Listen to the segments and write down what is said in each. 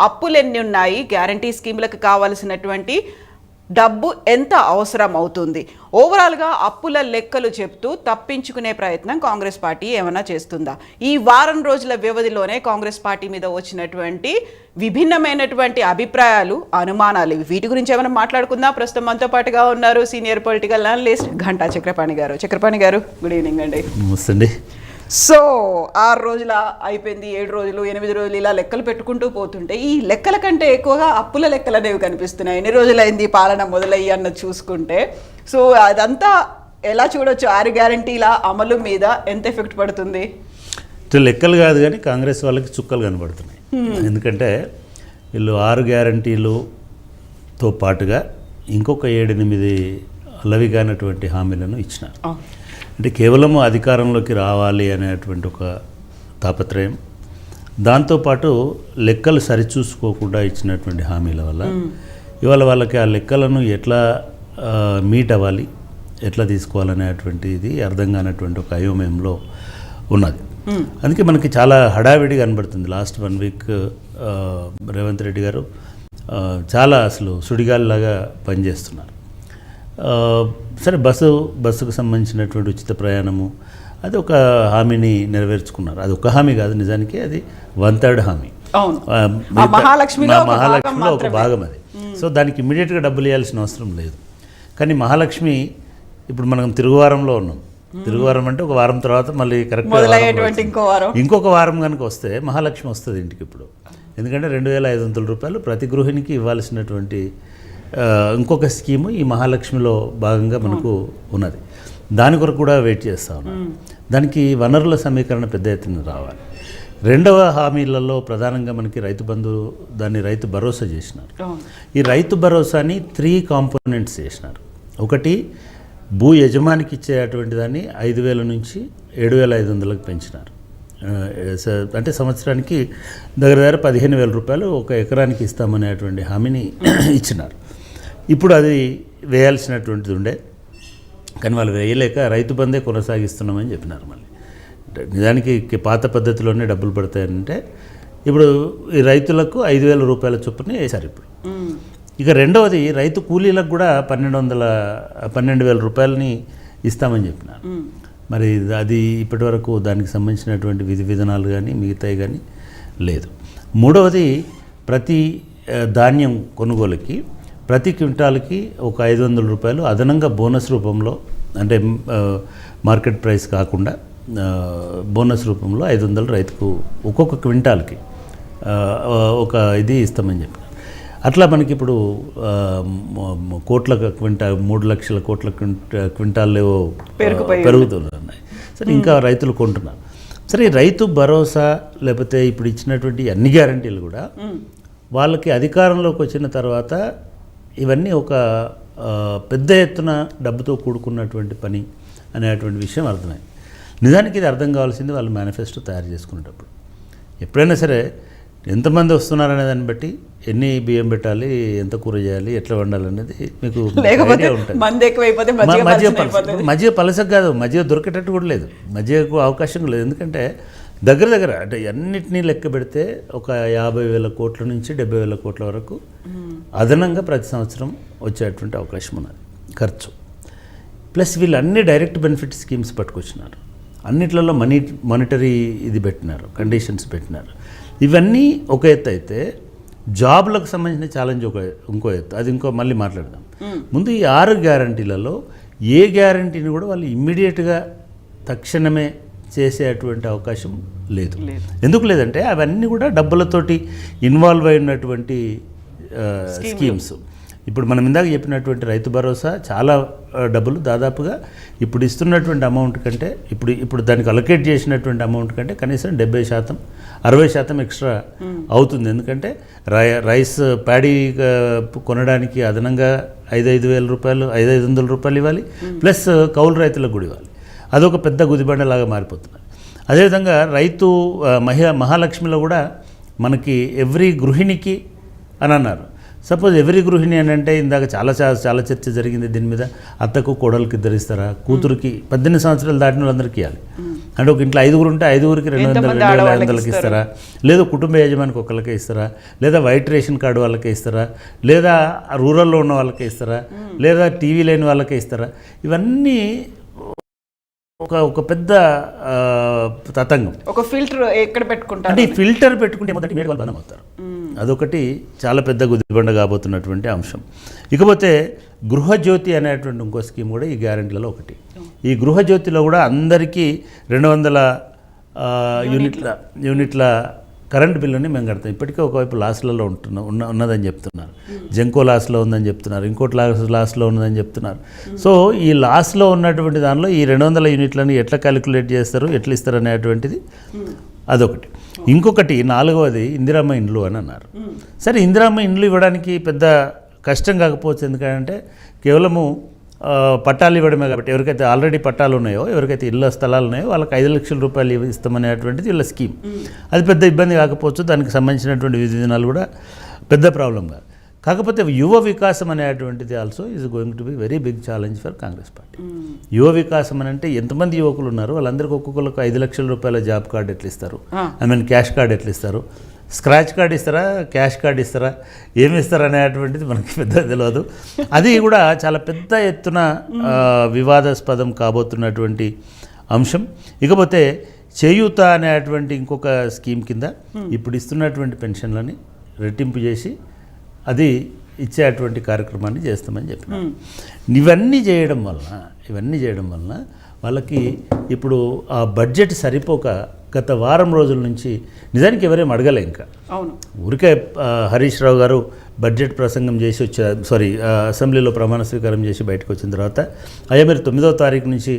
అప్పులు ఎన్ని ఉన్నాయి, గ్యారంటీ స్కీములకు కావాల్సినటువంటి డబ్బు ఎంత అవసరం అవుతుంది, ఓవరాల్గా అప్పుల లెక్కలు చెప్తూ తప్పించుకునే ప్రయత్నం కాంగ్రెస్ పార్టీ ఏమైనా చేస్తుందా? ఈ వారం రోజుల వ్యవధిలోనే కాంగ్రెస్ పార్టీ మీద వచ్చినటువంటి విభిన్నమైనటువంటి అభిప్రాయాలు, అనుమానాలు, వీటి గురించి ఏమైనా మాట్లాడుకుందాం. ప్రస్తుతం మనతో పాటుగా ఉన్నారు సీనియర్ పొలిటికల్ అనలిస్ట్ ఘంటా చక్రపాణి గారు. చక్రపాణి గారు, గుడ్ ఈవినింగ్ అండి. నమస్తే. సో 6 రోజుల అయిపోయింది, 7 రోజులు, 8 రోజులు, ఇలా లెక్కలు పెట్టుకుంటూ పోతుంటే ఈ లెక్కల కంటే ఎక్కువగా అప్పుల లెక్కలు అనేవి కనిపిస్తున్నాయి. ఎన్ని రోజులైంది పాలన మొదలయ్యి అన్నది చూసుకుంటే. సో అదంతా ఎలా చూడొచ్చు? 6 గ్యారంటీల అమలు మీద ఎంత ఎఫెక్ట్ పడుతుంది? లెక్కలు కాదు కానీ కాంగ్రెస్ వాళ్ళకి చుక్కలు కనబడుతున్నాయి. ఎందుకంటే వీళ్ళు 6 గ్యారంటీలతో పాటుగా ఇంకొక 7-8 అలవి కానటువంటి హామీలను ఇచ్చినారు. అంటే కేవలం అధికారంలోకి రావాలి అనేటువంటి ఒక తాపత్రయం, దాంతోపాటు లెక్కలు సరిచూసుకోకుండా ఇచ్చినటువంటి హామీల వల్ల ఇవాళ వాళ్ళకి ఆ లెక్కలను ఎట్లా మీట్ అవ్వాలి, ఎట్లా తీసుకోవాలనేటువంటిది అర్థం కానటువంటి ఒక అయోమయంలో ఉన్నది. అందుకే మనకి చాలా హడావిడి కనబడుతుంది. లాస్ట్ 1 వీక్ రేవంత్ రెడ్డి గారు చాలా అసలు సుడిగాలిలాగా పనిచేస్తున్నారు. సరే, బస్సుకు సంబంధించినటువంటి ఉచిత ప్రయాణము అది ఒక హామీని నెరవేర్చుకున్నారు. అది ఒక హామీ కాదు, నిజానికి అది 1/3 హామీ. మహాలక్ష్మిలో ఒక భాగం అది. సో దానికి ఇమ్మీడియట్గా డబ్బులు ఇవ్వాల్సిన అవసరం లేదు. కానీ మహాలక్ష్మి ఇప్పుడు మనం తిరుగువారంలో ఉన్నాం. తిరుగువారం అంటే ఒక వారం తర్వాత మళ్ళీ కరెక్ట్ ఇంకొక వారం కనుక వస్తే మహాలక్ష్మి వస్తుంది ఇంటికి ఇప్పుడు. ఎందుకంటే 2,500 రూపాయలు ప్రతి గృహిణికి ఇవ్వాల్సినటువంటి ఇంకొక స్కీము ఈ మహాలక్ష్మిలో భాగంగా మనకు ఉన్నది. దాని కొరకు కూడా వెయిట్ చేస్తూ ఉన్నాం. దానికి వనరుల సమీకరణ పెద్ద ఎత్తున రావాలి. 2వ హామీలలో ప్రధానంగా మనకి రైతు బంధు, దాన్ని రైతు భరోసా చేసినారు. ఈ రైతు భరోసాని 3 కాంపోనెంట్స్ చేసినారు. ఒకటి, భూ యజమానికి ఇచ్చేటువంటి దాన్ని 5,000 నుంచి 7,500లకు పెంచినారు. అంటే సంవత్సరానికి దగ్గర 15,000 రూపాయలు ఒక ఎకరానికి ఇస్తామనేటువంటి హామీని ఇచ్చినారు. ఇప్పుడు అది వేయాల్సినటువంటిది ఉండే, కానీ వాళ్ళు వేయలేక రైతు బందే కొనసాగిస్తున్నామని చెప్పినారు. మళ్ళీ నిజానికి పాత పద్ధతిలోనే డబ్బులు పడతాయంటే ఇప్పుడు ఈ రైతులకు 5,000 రూపాయల చొప్పున వేశారు ఇప్పుడు. ఇక 2వది, రైతు కూలీలకు కూడా 12,000 రూపాయలని ఇస్తామని చెప్పినారు. మరి అది ఇప్పటి వరకు దానికి సంబంధించినటువంటి విధి విధానాలు కానీ మిగతాయి కానీ లేదు. 3వది, ప్రతి ధాన్యం కొనుగోలుకి ప్రతి క్వింటాల్కి ఒక 500 రూపాయలు అదనంగా బోనస్ రూపంలో, అంటే మార్కెట్ ప్రైస్ కాకుండా బోనస్ రూపంలో 500 రైతుకు ఒక్కొక్క క్వింటాల్కి ఒక ఇది ఇస్తామని చెప్పినారు. అట్లా మనకి ఇప్పుడు కోట్ల క్వింటాల్ 3 లక్షల కోట్ల క్వింటాల్లో పెరుగుతున్నాయి. సరే, ఇంకా రైతులు కొంటున్నారు. సరే, రైతు భరోసా లేకపోతే ఇప్పుడు ఇచ్చినటువంటి అన్ని గ్యారంటీలు కూడా వాళ్ళకి అధికారంలోకి వచ్చిన తర్వాత ఇవన్నీ ఒక పెద్ద ఎత్తున డబ్బుతో కూడుకున్నటువంటి పని అనేటువంటి విషయం అర్థమైంది. నిజానికి ఇది అర్థం కావాల్సింది వాళ్ళు మేనిఫెస్టో తయారు చేసుకునేటప్పుడు. ఎప్పుడైనా సరే ఎంతమంది వస్తున్నారనే దాన్ని బట్టి ఎన్ని బియ్యం పెట్టాలి, ఎంత కూర చేయాలి, ఎట్లా వండాలి అనేది మీకు ఐడియా ఉంటుంది. మజ్జిగ పలసకు కాదు, మజ్జిగ దొరికేటట్టు కూడా లేదు, మజ్జిగకు అవకాశం లేదు. ఎందుకంటే దగ్గర అంటే అన్నిటినీ లెక్క పెడితే ఒక 50,000 కోట్ల నుంచి 70,000 కోట్ల వరకు అదనంగా ప్రతి సంవత్సరం వచ్చేటువంటి అవకాశం ఉన్నది ఖర్చు. ప్లస్ వీళ్ళు అన్ని డైరెక్ట్ బెనిఫిట్ స్కీమ్స్ పట్టుకొచ్చినారు. అన్నిట్లలో మానిటరీ ఇది పెట్టినారు, కండిషన్స్ పెట్టినారు. ఇవన్నీ ఒక ఎత్తు అయితే జాబ్లకు సంబంధించిన ఛాలెంజ్ ఇంకో ఎత్తు. అది మళ్ళీ మాట్లాడదాం. ముందు ఈ 6 గ్యారంటీలలో ఏ గ్యారంటీని కూడా వాళ్ళు ఇమ్మీడియట్గా తక్షణమే చేసేటువంటి అవకాశం లేదు. ఎందుకు లేదంటే అవన్నీ కూడా డబ్బులతోటి ఇన్వాల్వ్ అయినటువంటి స్కీమ్స్. ఇప్పుడు మనం ఇందాక చెప్పినటువంటి రైతు భరోసా చాలా డబ్బులు, దాదాపుగా ఇప్పుడు ఇస్తున్నటువంటి అమౌంట్ కంటే ఇప్పుడు దానికి అలొకేట్ చేసినటువంటి అమౌంట్ కంటే కనీసం 70%, 60% ఎక్స్ట్రా అవుతుంది. ఎందుకంటే రైస్ ప్యాడీ కొనడానికి అదనంగా 5,000 రూపాయలు 5,500 రూపాయలు ఇవ్వాలి, ప్లస్ కౌలు రైతులకు కూడా ఇవ్వాలి. అదొక పెద్ద గుదిబండలాగా మారిపోతుంది. అదేవిధంగా రైతు మహాలక్ష్మిలో కూడా మనకి ఎవ్రీ గృహిణికి అని అన్నారు. సపోజ్ ఎవరి గృహిణి అని అంటే ఇందాక చాలా చర్చ జరిగింది దీని మీద. అత్తకు కోడలికి ఇద్దరు ఇస్తారా, కూతురికి 18 సంవత్సరాలు దాటిన వాళ్ళందరికీ ఇవ్వాలి. అంటే ఒక ఇంట్లో 5 ఉంటే 5కి 200 ఇస్తారా, లేదా కుటుంబ యజమానికి ఒకళ్ళకే ఇస్తారా, లేదా వైట్ రేషన్ కార్డు వాళ్ళకే ఇస్తారా, లేదా రూరల్లో ఉన్న వాళ్ళకే ఇస్తారా, లేదా టీవీ లేని వాళ్ళకే ఇస్తారా? ఇవన్నీ ఒక పెద్ద తతంగం. ఒక ఫిల్టర్ ఎక్కడ పెట్టుకుంటారు అంటే ఈ ఫిల్టర్ పెట్టుకుంటే మొదటి మేడ వాళ్ళు బంధం అవుతారు. అదొకటి చాలా పెద్ద గుదిబండ కాబోతున్నటువంటి అంశం. ఇకపోతే గృహజ్యోతి అనేటువంటి ఇంకో స్కీమ్ కూడా ఈ గ్యారెంటీలలో ఒకటి. ఈ గృహజ్యోతిలో కూడా అందరికీ 200 యూనిట్ల కరెంట్ బిల్లుని మేము కడతాం. ఇప్పటికే ఒకవైపు లాస్లలో ఉన్నదని చెప్తున్నారు, జెంకో లాస్లో ఉందని చెప్తున్నారు, ఇంకోటి లాస్లో ఉన్నదని చెప్తున్నారు. సో ఈ లాస్లో ఉన్నటువంటి దానిలో ఈ 200 యూనిట్లని ఎట్లా క్యాలిక్యులేట్ చేస్తారు, ఎట్లా ఇస్తారు అనేటువంటిది అదొకటి. ఇంకొకటి 4వది ఇందిరమ్మ ఇండ్లు అని అన్నారు. సరే, ఇందిరమ్మ ఇండ్లు ఇవ్వడానికి పెద్ద కష్టం కాకపోవచ్చు, ఎందుకంటే కేవలము పట్టాలు ఇవ్వడమే కాబట్టి ఎవరికైతే ఆల్రెడీ పట్టాలు ఉన్నాయో, ఎవరికైతే ఇళ్ళ స్థలాలు ఉన్నాయో వాళ్ళకి 5 లక్షల రూపాయలు ఇస్తామనేటువంటిది వీళ్ళ స్కీమ్. అది పెద్ద ఇబ్బంది కాకపోవచ్చు, దానికి సంబంధించినటువంటి విధానాలు కూడా పెద్ద ప్రాబ్లం కాదు. కాకపోతే యువ వికాసం అనేటువంటిది also is going to be very big challenge for Congress party. Yuva Vikasam అని అంటే ఎంతమంది యువకులు ఉన్నారు, వాళ్ళందరికీ ఒక్కొక్కరికి 5 లక్షల రూపాయల జాబ్ కార్డు ఎట్లా ఇస్తారు, క్యాష్ కార్డు ఎట్లా ఇస్తారు, స్క్రాచ్ కార్డు ఇస్తారా, క్యాష్ కార్డు ఇస్తారా, ఏమి ఇస్తారు అనేటువంటిది మనకి పెద్ద తెలియదు. అది కూడా చాలా పెద్ద ఎత్తున వివాదాస్పదం కాబోతున్నటువంటి అంశం. ఇకపోతే చేయూత అనేటువంటి ఇంకొక స్కీమ్ కింద ఇప్పుడు ఇస్తున్నటువంటి పెన్షన్లని రెట్టింపు చేసి అది ఇచ్చేటువంటి కార్యక్రమాన్ని చేస్తామని చెప్పినాం. ఇవన్నీ చేయడం వలన వాళ్ళకి ఇప్పుడు ఆ బడ్జెట్ సరిపోక గత వారం రోజుల నుంచి నిజానికి ఎవరేం అడగలే. ఇంకా ఊరికే హరీష్ రావు గారు బడ్జెట్ ప్రసంగం చేసి అసెంబ్లీలో ప్రమాణ స్వీకారం చేసి బయటకు వచ్చిన తర్వాత అయ్యా మీరు 9వ తారీఖు నుంచి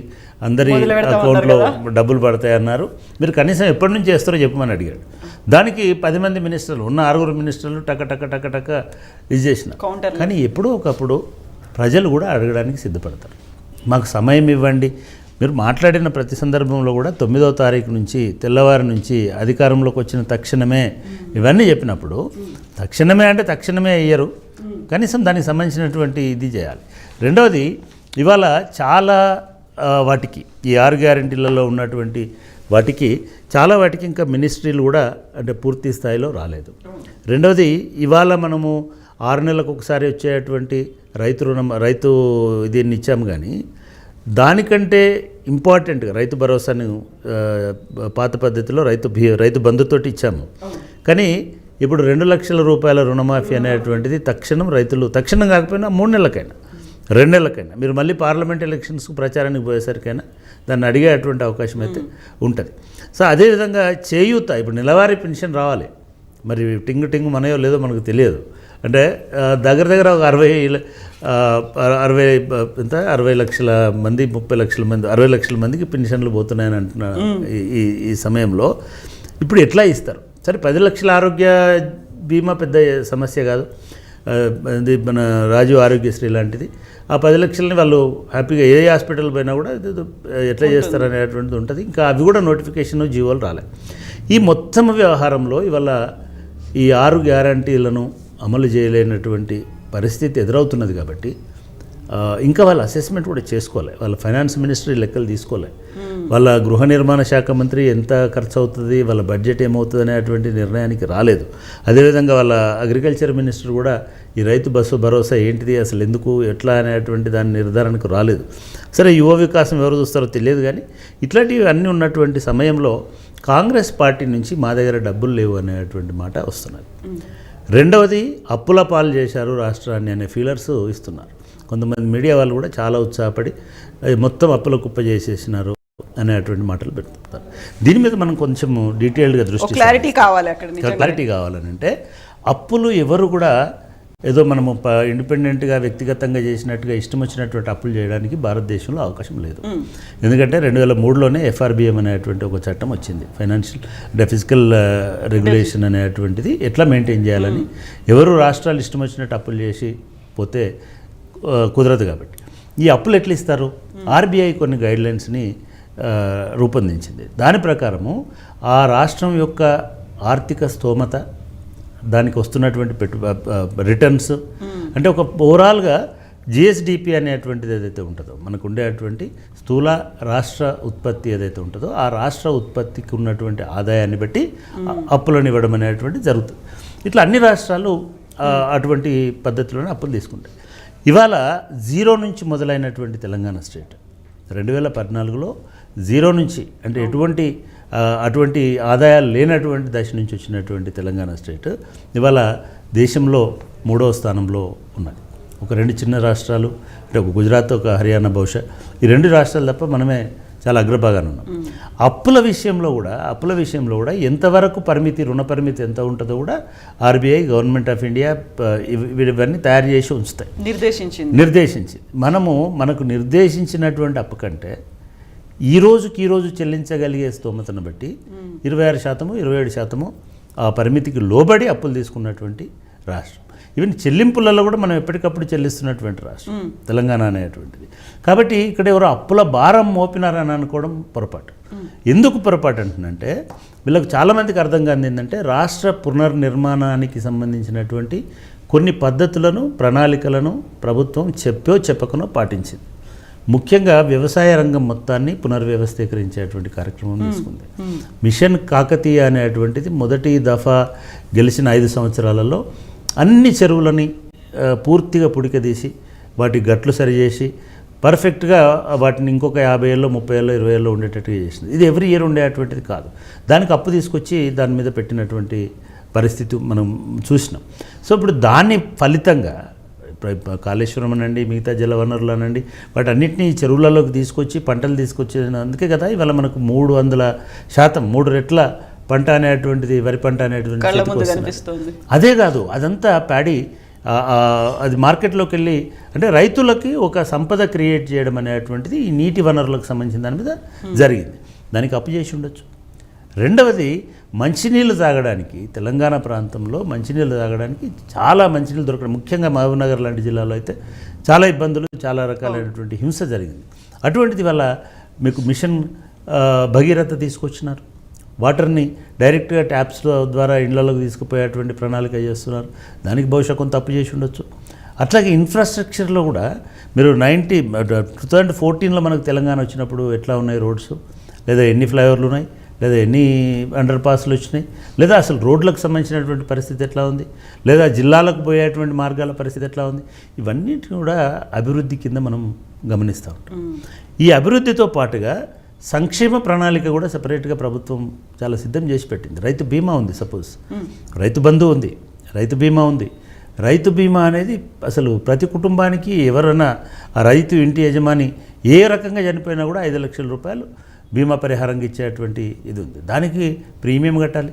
అందరి అకౌంట్లో డబ్బులు పడతాయన్నారు, మీరు కనీసం ఎప్పటి నుంచి చేస్తారో చెప్పమని అడిగాడు. దానికి 10 మంది మినిస్టర్లు ఉన్న 6 మినిస్టర్లు టక ఇది చేసిన. కానీ ఎప్పుడో ఒకప్పుడు ప్రజలు కూడా అడగడానికి సిద్ధపడతారు. మాకు సమయం ఇవ్వండి. మీరు మాట్లాడిన ప్రతి సందర్భంలో కూడా 9వ తారీఖు నుంచి తెల్లవారి నుంచి అధికారంలోకి వచ్చిన తక్షణమే ఇవన్నీ చెప్పినప్పుడు తక్షణమే అయ్యారు. కనీసం దానికి సంబంధించినటువంటి ఇది చేయాలి. రెండవది, ఇవాళ చాలా వాటికి ఈ 6 గ్యారెంటీలలో ఉన్నటువంటి వాటికి ఇంకా మినిస్ట్రీలు కూడా అంటే పూర్తి స్థాయిలో రాలేదు. రెండవది, ఇవాళ మనము 6 నెలలకు ఒకసారి వచ్చేటువంటి రైతు దీన్ని ఇచ్చాము, కానీ దానికంటే ఇంపార్టెంట్గా రైతు భరోసాను పాత పద్ధతిలో రైతు బంధుతోటి ఇచ్చాము. కానీ ఇప్పుడు 2 లక్షల రూపాయల రుణమాఫీ అనేటువంటిది తక్షణం కాకపోయినా 3 నెలలకైనా 2 నెలలకైనా మీరు మళ్ళీ పార్లమెంట్ ఎలక్షన్స్కు ప్రచారానికి పోయేసరికైనా దాన్ని అడిగేటువంటి అవకాశం అయితే ఉంటుంది. సో అదేవిధంగా చేయూత ఇప్పుడు నెలవారీ పెన్షన్ రావాలి. మరి టింగు మనయో లేదో మనకు తెలియదు. అంటే దగ్గర ఒక 60 లక్షల మంది 30 లక్షల మంది 60 లక్షల మందికి పెన్షన్లు పోతున్నాయని అంటున్న ఈ సమయంలో ఇప్పుడు ఎట్లా ఇస్తారు? సరే, 10 లక్షల ఆరోగ్య బీమా పెద్ద సమస్య కాదు, అది మన రాజీవ్ ఆరోగ్యశ్రీ లాంటిది. ఆ 10 లక్షలని వాళ్ళు హ్యాపీగా ఏ హాస్పిటల్ పోయినా కూడా ఎట్లా చేస్తారనేటువంటిది ఉంటుంది. ఇంకా అవి కూడా నోటిఫికేషన్ జీవోలు రాలే. ఈ మొత్తం వ్యవహారంలో ఇవాళ ఈ 6 గ్యారంటీలను అమలు చేయలేనటువంటి పరిస్థితి ఎదురవుతున్నది. కాబట్టి ఇంకా వాళ్ళ అసెస్మెంట్ కూడా చేసుకోవాలి. వాళ్ళ ఫైనాన్స్ మినిస్ట్రీ లెక్కలు తీసుకోవాలి. వాళ్ళ గృహ నిర్మాణ శాఖ మంత్రి ఎంత ఖర్చు అవుతుంది, వాళ్ళ బడ్జెట్ ఏమవుతుంది అనేటువంటి నిర్ణయానికి రాలేదు. అదేవిధంగా వాళ్ళ అగ్రికల్చర్ మినిస్టర్ కూడా ఈ రైతు భరోసా ఏంటిది, అసలు ఎందుకు ఎట్లా అనేటువంటి దాని నిర్ధారణకు రాలేదు. సరే, యువ వికాసం ఎవరు చూస్తారో తెలియదు. కానీ ఇట్లాంటివి అన్నీ ఉన్నటువంటి సమయంలో కాంగ్రెస్ పార్టీ నుంచి మా దగ్గర డబ్బులు లేవు అనేటువంటి మాట వస్తున్నది. రెండవది, అప్పుల పాలు చేశారు రాష్ట్రాన్ని అనే ఫీలర్స్ ఇస్తున్నారు. కొంతమంది మీడియా వాళ్ళు కూడా చాలా ఉత్సాహపడి మొత్తం అప్పుల కుప్ప చేసేసినారు అనేటువంటి మాటలు పెడుతున్నారు. దీని మీద మనం కొంచెం డీటెయిల్డ్గా క్లారిటీ కావాలని అంటే అప్పులు ఎవరు కూడా ఏదో మనము ఇండిపెండెంట్గా వ్యక్తిగతంగా చేసినట్టుగా ఇష్టం వచ్చినటువంటి అప్పులు చేయడానికి భారతదేశంలో అవకాశం లేదు. ఎందుకంటే 2003లోనే FRBM అనేటువంటి ఒక చట్టం వచ్చింది, ఫిజికల్ రెగ్యులేషన్ అనేటువంటిది ఎట్లా మెయింటైన్ చేయాలని. ఎవరు రాష్ట్రాలు ఇష్టం వచ్చినట్టు అప్పులు చేసి పోతే కుదరదు. కాబట్టి ఈ అప్పులు ఎట్లా ఇస్తారు? RBI కొన్ని గైడ్లైన్స్ని రూపొందించింది. దాని ప్రకారము ఆ రాష్ట్రం యొక్క ఆర్థిక స్తోమత, దానికి వస్తున్నటువంటి రిటర్న్స్, అంటే ఒక ఓవరాల్గా జిఎస్డిపి అనేటువంటిది ఏదైతే ఉంటుందో మనకు ఉండేటువంటి స్థూల రాష్ట్ర ఉత్పత్తి ఏదైతే ఉంటుందో ఆ రాష్ట్ర ఉత్పత్తికి ఉన్నటువంటి ఆదాయాన్ని బట్టి అప్పులను ఇవ్వడం అనేటువంటి జరుగుతుంది. ఇట్లా అన్ని రాష్ట్రాలు అటువంటి పద్ధతిలోనే అప్పులు తీసుకుంటాయి. ఇవాళ జీరో నుంచి మొదలైనటువంటి తెలంగాణ స్టేట్ 2014లో జీరో నుంచి అంటే అటువంటి ఆదాయాలు లేనటువంటి దశ నుంచి వచ్చినటువంటి తెలంగాణ స్టేట్ ఇవాళ దేశంలో 3వ స్థానంలో ఉన్నది. ఒక 2 చిన్న రాష్ట్రాలు అంటే ఒక గుజరాత్ ఒక హర్యానా బహుశా ఈ 2 రాష్ట్రాలు తప్ప మనమే చాలా అగ్రభాగాన ఉన్నాం. అప్పుల విషయంలో కూడా ఎంతవరకు రుణ పరిమితి ఎంత ఉంటుందో కూడా ఆర్బీఐ గవర్నమెంట్ ఆఫ్ ఇండియా ఇవన్నీ తయారు చేసి ఉంచుతాయి, నిర్దేశించి మనకు నిర్దేశించినటువంటి అప్పు కంటే ఈ రోజు చెల్లించగలిగే స్తోమతను బట్టి 26%, 27% ఆ పరిమితికి లోబడి అప్పులు తీసుకున్నటువంటి రాష్ట్రం. ఈవెన్ చెల్లింపులలో కూడా మనం ఎప్పటికప్పుడు చెల్లిస్తున్నటువంటి రాష్ట్రం తెలంగాణ అనేటువంటిది. కాబట్టి ఇక్కడ ఎవరో అప్పుల భారం మోపినారని అనుకోవడం పొరపాటు. ఎందుకు పొరపాటు అంటున్నంటే వీళ్ళకి చాలామందికి అర్థం కాదు ఏంటంటే రాష్ట్ర పునర్నిర్మాణానికి సంబంధించినటువంటి కొన్ని పద్ధతులను ప్రణాళికలను ప్రభుత్వం చెప్పకనో పాటించింది. ముఖ్యంగా వ్యవసాయ రంగం మొత్తాన్ని పునర్వ్యవస్థీకరించేటువంటి కార్యక్రమం తీసుకుంది. మిషన్ కాకతీయ అనేటువంటిది మొదటి దఫా గెలిచిన 5 సంవత్సరాలలో అన్ని చెరువులని పూర్తిగా పుడికదీసి వాటి గట్లు సరిచేసి పర్ఫెక్ట్గా వాటిని ఇంకొక 50 ఏళ్ళు 30 ఏళ్ళు 20 ఏళ్ళు ఉండేటట్టుగా చేసింది. ఇది ఎవ్రీ ఇయర్ ఉండేటువంటిది కాదు. దానికి అప్పు తీసుకొచ్చి దాని మీద పెట్టినటువంటి పరిస్థితి మనం చూసినాం. సో ఇప్పుడు దాని ఫలితంగా కాళేశ్వరం అనండి మిగతా జలవనరులు అనండి వాటన్నిటినీ చెరువులలోకి తీసుకొచ్చి పంటలు తీసుకొచ్చి అందుకే కదా ఇవాళ మనకు 300% 3 రెట్ల పంట అనేటువంటిది వరి పంట అనేటువంటిది. అదే కాదు అదంతా ప్యాడీ అది మార్కెట్లోకి వెళ్ళి అంటే రైతులకి ఒక సంపద క్రియేట్ చేయడం అనేటువంటిది ఈ నీటి వనరులకు సంబంధించిన దాని మీద జరిగింది. దానికి అప్పు చేసి ఉండొచ్చు. రెండవది మంచినీళ్ళు తాగడానికి తెలంగాణ ప్రాంతంలో మంచినీళ్ళు తాగడానికి చాలా మంచినీళ్ళు దొరకడం ముఖ్యంగా మహబూబ్నగర్ లాంటి జిల్లాలో అయితే చాలా ఇబ్బందులు చాలా రకాలైనటువంటి హింస జరిగింది. అటువంటిది వల్ల మీకు మిషన్ భగీరథ తీసుకొచ్చినారు. వాటర్ని డైరెక్ట్గా ట్యాప్స్ ద్వారా ఇళ్లలోకి తీసుకుపోయేటువంటి ప్రణాళిక చేస్తున్నారు. దానికి బహుశా కొంత తప్పు చేసి ఉండొచ్చు. అట్లాగే ఇన్ఫ్రాస్ట్రక్చర్లో కూడా మీరు 2014లో మనకు తెలంగాణ వచ్చినప్పుడు ఎట్లా ఉన్నాయి రోడ్స్, లేదా ఎన్ని ఫ్లైఓవర్లు ఉన్నాయి, లేదా ఎన్ని అండర్ పాస్లు వచ్చినాయి, లేదా అసలు రోడ్లకు సంబంధించినటువంటి పరిస్థితి ఎట్లా ఉంది, లేదా జిల్లాలకు పోయేటువంటి మార్గాల పరిస్థితి ఎట్లా ఉంది, ఇవన్నిటిని కూడా అభివృద్ధి కింద మనం గమనిస్తూ ఉంటాం. ఈ అభివృద్ధితో పాటుగా సంక్షేమ ప్రణాళిక కూడా సపరేట్గా ప్రభుత్వం చాలా సిద్ధం చేసి పెట్టింది. రైతు బీమా ఉంది, సపోజ్ రైతు బంధు ఉంది, రైతు బీమా ఉంది. రైతు బీమా అనేది అసలు ప్రతి కుటుంబానికి ఎవరైనా ఆ రైతు ఇంటి యజమాని ఏ రకంగా చనిపోయినా కూడా 5 లక్షల రూపాయలు బీమా పరిహారంగా ఇచ్చేటువంటి ఇది ఉంది. దానికి ప్రీమియం కట్టాలి,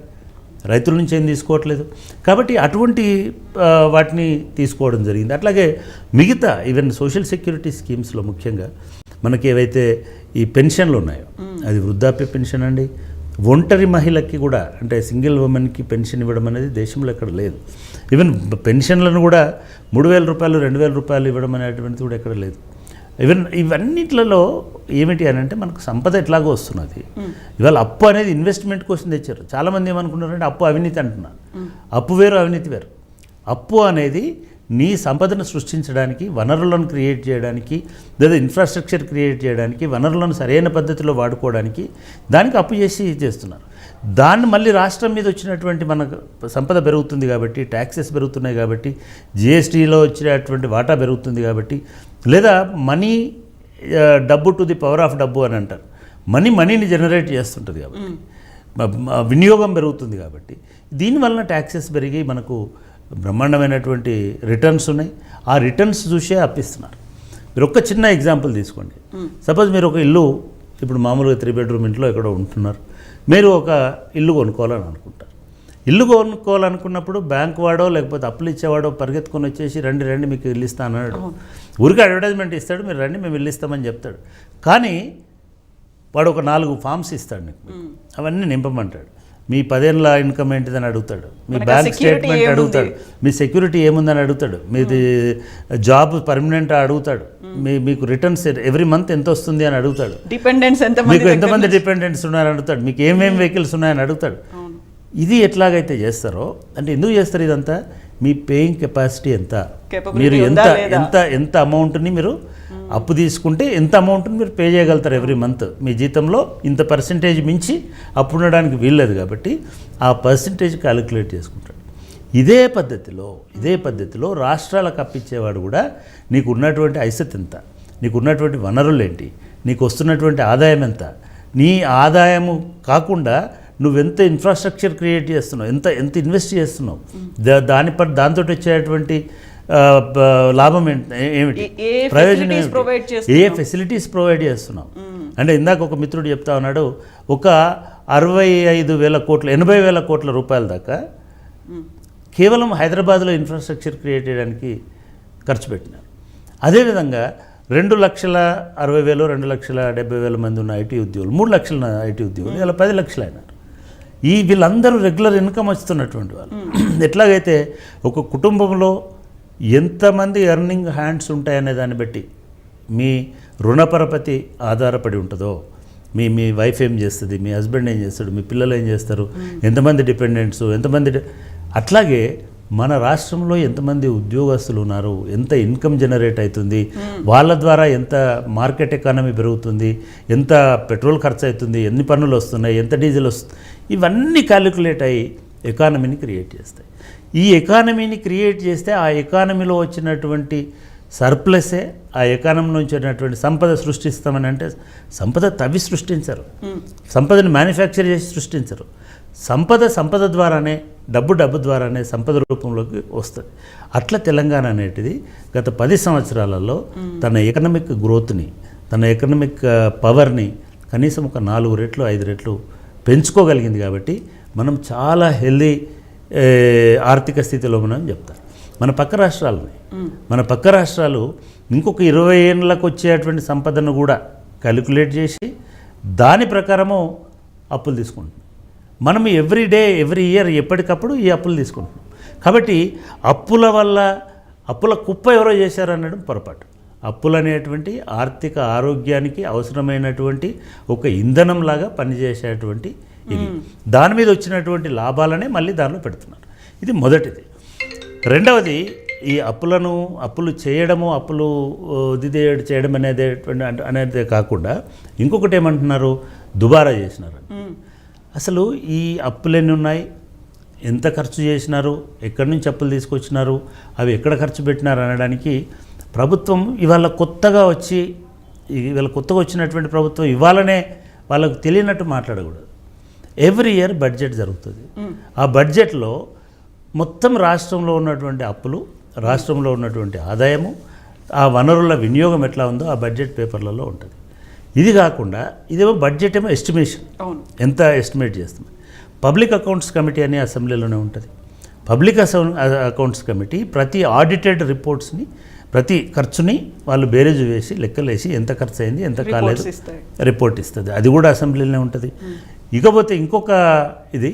రైతుల నుంచి ఏం తీసుకోవట్లేదు. కాబట్టి అటువంటి వాటిని తీసుకోవడం జరిగింది. అట్లాగే మిగతా ఈవెన్ సోషల్ సెక్యూరిటీ స్కీమ్స్లో ముఖ్యంగా మనకి ఏవైతే ఈ పెన్షన్లు ఉన్నాయో అది వృద్ధాప్య పెన్షన్ అండి, ఒంటరి మహిళకి కూడా అంటే సింగిల్ ఉమెన్కి పెన్షన్ ఇవ్వడం అనేది దేశంలో ఎక్కడ లేదు. ఈవెన్ పెన్షన్లను కూడా 3,000 రూపాయలు 2,000 రూపాయలు ఇవ్వడం అనేటువంటిది కూడా ఎక్కడ లేదు. ఈవెన్ ఇవన్నిట్లలో ఏమిటి అని అంటే మనకు సంపద ఎట్లాగో వస్తున్నది. ఇవాళ అప్పు అనేది ఇన్వెస్ట్మెంట్ కోసం తెచ్చారు. చాలామంది ఏమనుకుంటారంటే అప్పు అవినీతి అంటున్నారు. అప్పు వేరు అవినీతి వేరు. అప్పు అనేది నీ సంపదను సృష్టించడానికి, వనరులను క్రియేట్ చేయడానికి, లేదా ఇన్ఫ్రాస్ట్రక్చర్ క్రియేట్ చేయడానికి, వనరులను సరైన పద్ధతిలో వాడుకోవడానికి దానికి అప్పు చేస్తున్నారు. దాన్ని మళ్ళీ రాష్ట్రం మీద వచ్చినటువంటి మనకు సంపద పెరుగుతుంది కాబట్టి, ట్యాక్సెస్ పెరుగుతున్నాయి కాబట్టి, జిఎస్టీలో వచ్చినటువంటి వాటా పెరుగుతుంది కాబట్టి, లేదా మనీ డబ్బు టు ది పవర్ ఆఫ్ డబ్బు అని అంటారు. మనీని జనరేట్ చేస్తుంటుంది కాబట్టి, వినియోగం పెరుగుతుంది కాబట్టి, దీనివలన ట్యాక్సెస్ పెరిగి మనకు బ్రహ్మాండమైనటువంటి రిటర్న్స్ ఉన్నాయి. ఆ రిటర్న్స్ చూసే అప్పిస్తున్నారు. మీరు ఒక చిన్న ఎగ్జాంపుల్ తీసుకోండి. సపోజ్ మీరు ఒక ఇల్లు ఇప్పుడు మామూలుగా 3 బెడ్రూమ్ ఇంట్లో ఎక్కడో ఉంటున్నారు. మీరు ఒక ఇల్లు కొనుక్కోవాలని అనుకుంటారు. ఇల్లు కొనుక్కోవాలనుకున్నప్పుడు బ్యాంక్ వాడో లేకపోతే అప్పులు ఇచ్చేవాడో పరిగెత్తుకొని వచ్చేసి రండి మీకు ఇల్లు ఇస్తాను అన్నాడు. ఊరికి అడ్వర్టైజ్మెంట్ ఇస్తాడు, మీరు రండి మేము ఇల్లు ఇస్తామని చెప్తాడు. కానీ వాడు ఒక 4 ఫామ్స్ ఇస్తాడు నీకు, అవన్నీ నింపమంటాడు. మీ 10 ఏళ్ళ ఇన్కమ్ ఏంటిదని అడుగుతాడు, మీ బ్యాంక్ స్టేట్మెంట్ అడుగుతాడు, మీ సెక్యూరిటీ ఏముందని అడుగుతాడు, మీది జాబ్ పర్మనెంట్ అడుగుతాడు, మీకు రిటర్న్స్ ఎవ్రీ మంత్ ఎంత వస్తుంది అని అడుగుతాడు, మీకు ఎంతమంది డిపెండెంట్స్ ఉన్నాయని అడుగుతాడు, మీకు ఏమేమి వెహికల్స్ ఉన్నాయని అడుగుతాడు. ఇది ఎట్లాగైతే చేస్తారో అంటే ఎందుకు చేస్తారు ఇదంతా? మీ పేయింగ్ కెపాసిటీ ఎంత, Capability మీరు ఉందా ఎంత లేదా? ఎంత ఎంత అమౌంట్ని మీరు అప్పు తీసుకుంటే ఎంత అమౌంట్ని మీరు పే చేయగలుగుతారు ఎవ్రీ మంత్. మీ జీతంలో ఇంత పర్సెంటేజ్ మించి అప్పు ఉండడానికి వీల్లేదు కాబట్టి ఆ పర్సెంటేజ్ క్యాలిక్యులేట్ చేసుకుంటాడు. ఇదే పద్ధతిలో రాష్ట్రాలకు అప్పించేవాడు కూడా నీకు ఉన్నటువంటి ఐసత్ ఎంత, నీకు ఉన్నటువంటి వనరులు ఏంటి, నీకు వస్తున్నటువంటి ఆదాయం ఎంత, నీ ఆదాయము కాకుండా నువ్వెంత ఇన్ఫ్రాస్ట్రక్చర్ క్రియేట్ చేస్తున్నావు, ఎంత ఇన్వెస్ట్ చేస్తున్నావు, దాంతో వచ్చేటువంటి లాభం ఏమిటి, ప్రయోజనం ఏమిటి, ఏ ఫెసిలిటీస్ ప్రొవైడ్ చేస్తున్నావు. అంటే ఇందాక ఒక మిత్రుడు చెప్తా ఉన్నాడు, ఒక 65,000 కోట్ల 80,000 కోట్ల రూపాయల దాకా కేవలం హైదరాబాద్లో ఇన్ఫ్రాస్ట్రక్చర్ క్రియేట్ చేయడానికి ఖర్చు పెట్టినారు. అదేవిధంగా 2,60,000 2,70,000 మంది ఉన్న ఐటీ ఉద్యోగులు, 3 లక్షల ఐటీ ఉద్యోగులు ఇలా 10 లక్షలు అయినారు. వీళ్ళందరూ రెగ్యులర్ ఇన్కమ్ వస్తున్నటువంటి వాళ్ళు. ఎట్లాగైతే ఒక కుటుంబంలో ఎంతమంది ఎర్నింగ్ హ్యాండ్స్ ఉంటాయనే దాన్ని బట్టి మీ రుణపరపతి ఆధారపడి ఉంటుందో, మీ వైఫ్ ఏం చేస్తుంది, మీ హస్బెండ్ ఏం చేస్తాడు, మీ పిల్లలు ఏం చేస్తారు, ఎంతమంది డిపెండెంట్స్, అట్లాగే మన రాష్ట్రంలో ఎంతమంది ఉద్యోగస్తులు ఉన్నారు, ఎంత ఇన్కమ్ జనరేట్ అవుతుంది, వాళ్ళ ద్వారా ఎంత మార్కెట్ ఎకానమీ పెరుగుతుంది, ఎంత పెట్రోల్ ఖర్చు అవుతుంది, ఎన్ని పన్నులు వస్తున్నాయి, ఎంత డీజిల్ వస్తుంది, ఇవన్నీ క్యాలిక్యులేట్ అయ్యి ఎకానమీని క్రియేట్ చేస్తాయి. ఈ ఎకానమీని క్రియేట్ చేస్తే ఆ ఎకానమీలో వచ్చినటువంటి సర్ప్లసే ఆ ఎకానమీ నుంచి వచ్చినటువంటి సంపద సృష్టిస్తామని. అంటే సంపద తవ్వి సృష్టించరు, సంపదని మ్యానుఫ్యాక్చర్ చేసి సృష్టించరు. సంపద ద్వారానే, డబ్బు ద్వారానే సంపద రూపంలోకి వస్తుంది. అట్లా తెలంగాణ అనేటిది గత 10 సంవత్సరాలలో తన ఎకనామిక్ గ్రోత్ని, తన ఎకనామిక్ పవర్ని కనీసం ఒక 4 రెట్లు 5 రెట్లు పెంచుకోగలిగింది. కాబట్టి మనం చాలా హెల్దీ ఆర్థిక స్థితిలో మనం చెప్తాం. మన పక్క రాష్ట్రాలు ఇంకొక 20 ఏళ్ళకు వచ్చేటువంటి సంపదను కూడా క్యాలిక్యులేట్ చేసి దాని ప్రకారము అప్పులు తీసుకుంటున్నాం. మనం ఎవ్రీ ఇయర్ ఎప్పటికప్పుడు ఈ అప్పులు తీసుకుంటున్నాం. కాబట్టి అప్పుల కుప్ప ఎవరో చేశారనడం పొరపాటు. అప్పులు అనేటువంటి ఆర్థిక ఆరోగ్యానికి అవసరమైనటువంటి ఒక ఇంధనంలాగా పనిచేసేటువంటి ఇది. దాని మీద వచ్చినటువంటి లాభాలనే మళ్ళీ దానిలో పెడుతున్నారు. ఇది మొదటిది. రెండవది, ఈ అప్పులు చేయడము, అప్పులు చేయడం అనేది కాకుండా ఇంకొకటి ఏమంటున్నారు, దుబారా చేసినారు. అసలు ఈ అప్పులు ఎన్ని ఉన్నాయి, ఎంత ఖర్చు చేసినారు, ఎక్కడి నుంచి అప్పులు తీసుకొచ్చినారు, అవి ఎక్కడ ఖర్చు పెట్టినారు అనడానికి ప్రభుత్వం ఇవాళ కొత్తగా వచ్చినటువంటి ప్రభుత్వం ఇవాళనే వాళ్ళకు తెలియనట్టు మాట్లాడకూడదు. ఎవ్రీ ఇయర్ బడ్జెట్ జరుగుతుంది. ఆ బడ్జెట్లో మొత్తం రాష్ట్రంలో ఉన్నటువంటి అప్పులు, రాష్ట్రంలో ఉన్నటువంటి ఆదాయము, ఆ వనరుల వినియోగం ఎట్లా ఉందో ఆ బడ్జెట్ పేపర్లలో ఉంటుంది. ఇది కాకుండా ఇదేమో బడ్జెట్ ఏమో ఎస్టిమేషన్, ఎంత ఎస్టిమేట్ చేస్తుంది. పబ్లిక్ అకౌంట్స్ కమిటీ అని అసెంబ్లీలోనే ఉంటుంది. పబ్లిక్ అకౌంట్స్ కమిటీ ప్రతి ఆడిటెడ్ రిపోర్ట్స్ని, ప్రతి ఖర్చుని వాళ్ళు బేరేజు వేసి లెక్కలేసి ఎంత ఖర్చు అయింది, ఎంత కాలేదు రిపోర్ట్ ఇస్తుంది. అది కూడా అసెంబ్లీలోనే ఉంటుంది. ఇకపోతే ఇంకొక ఇది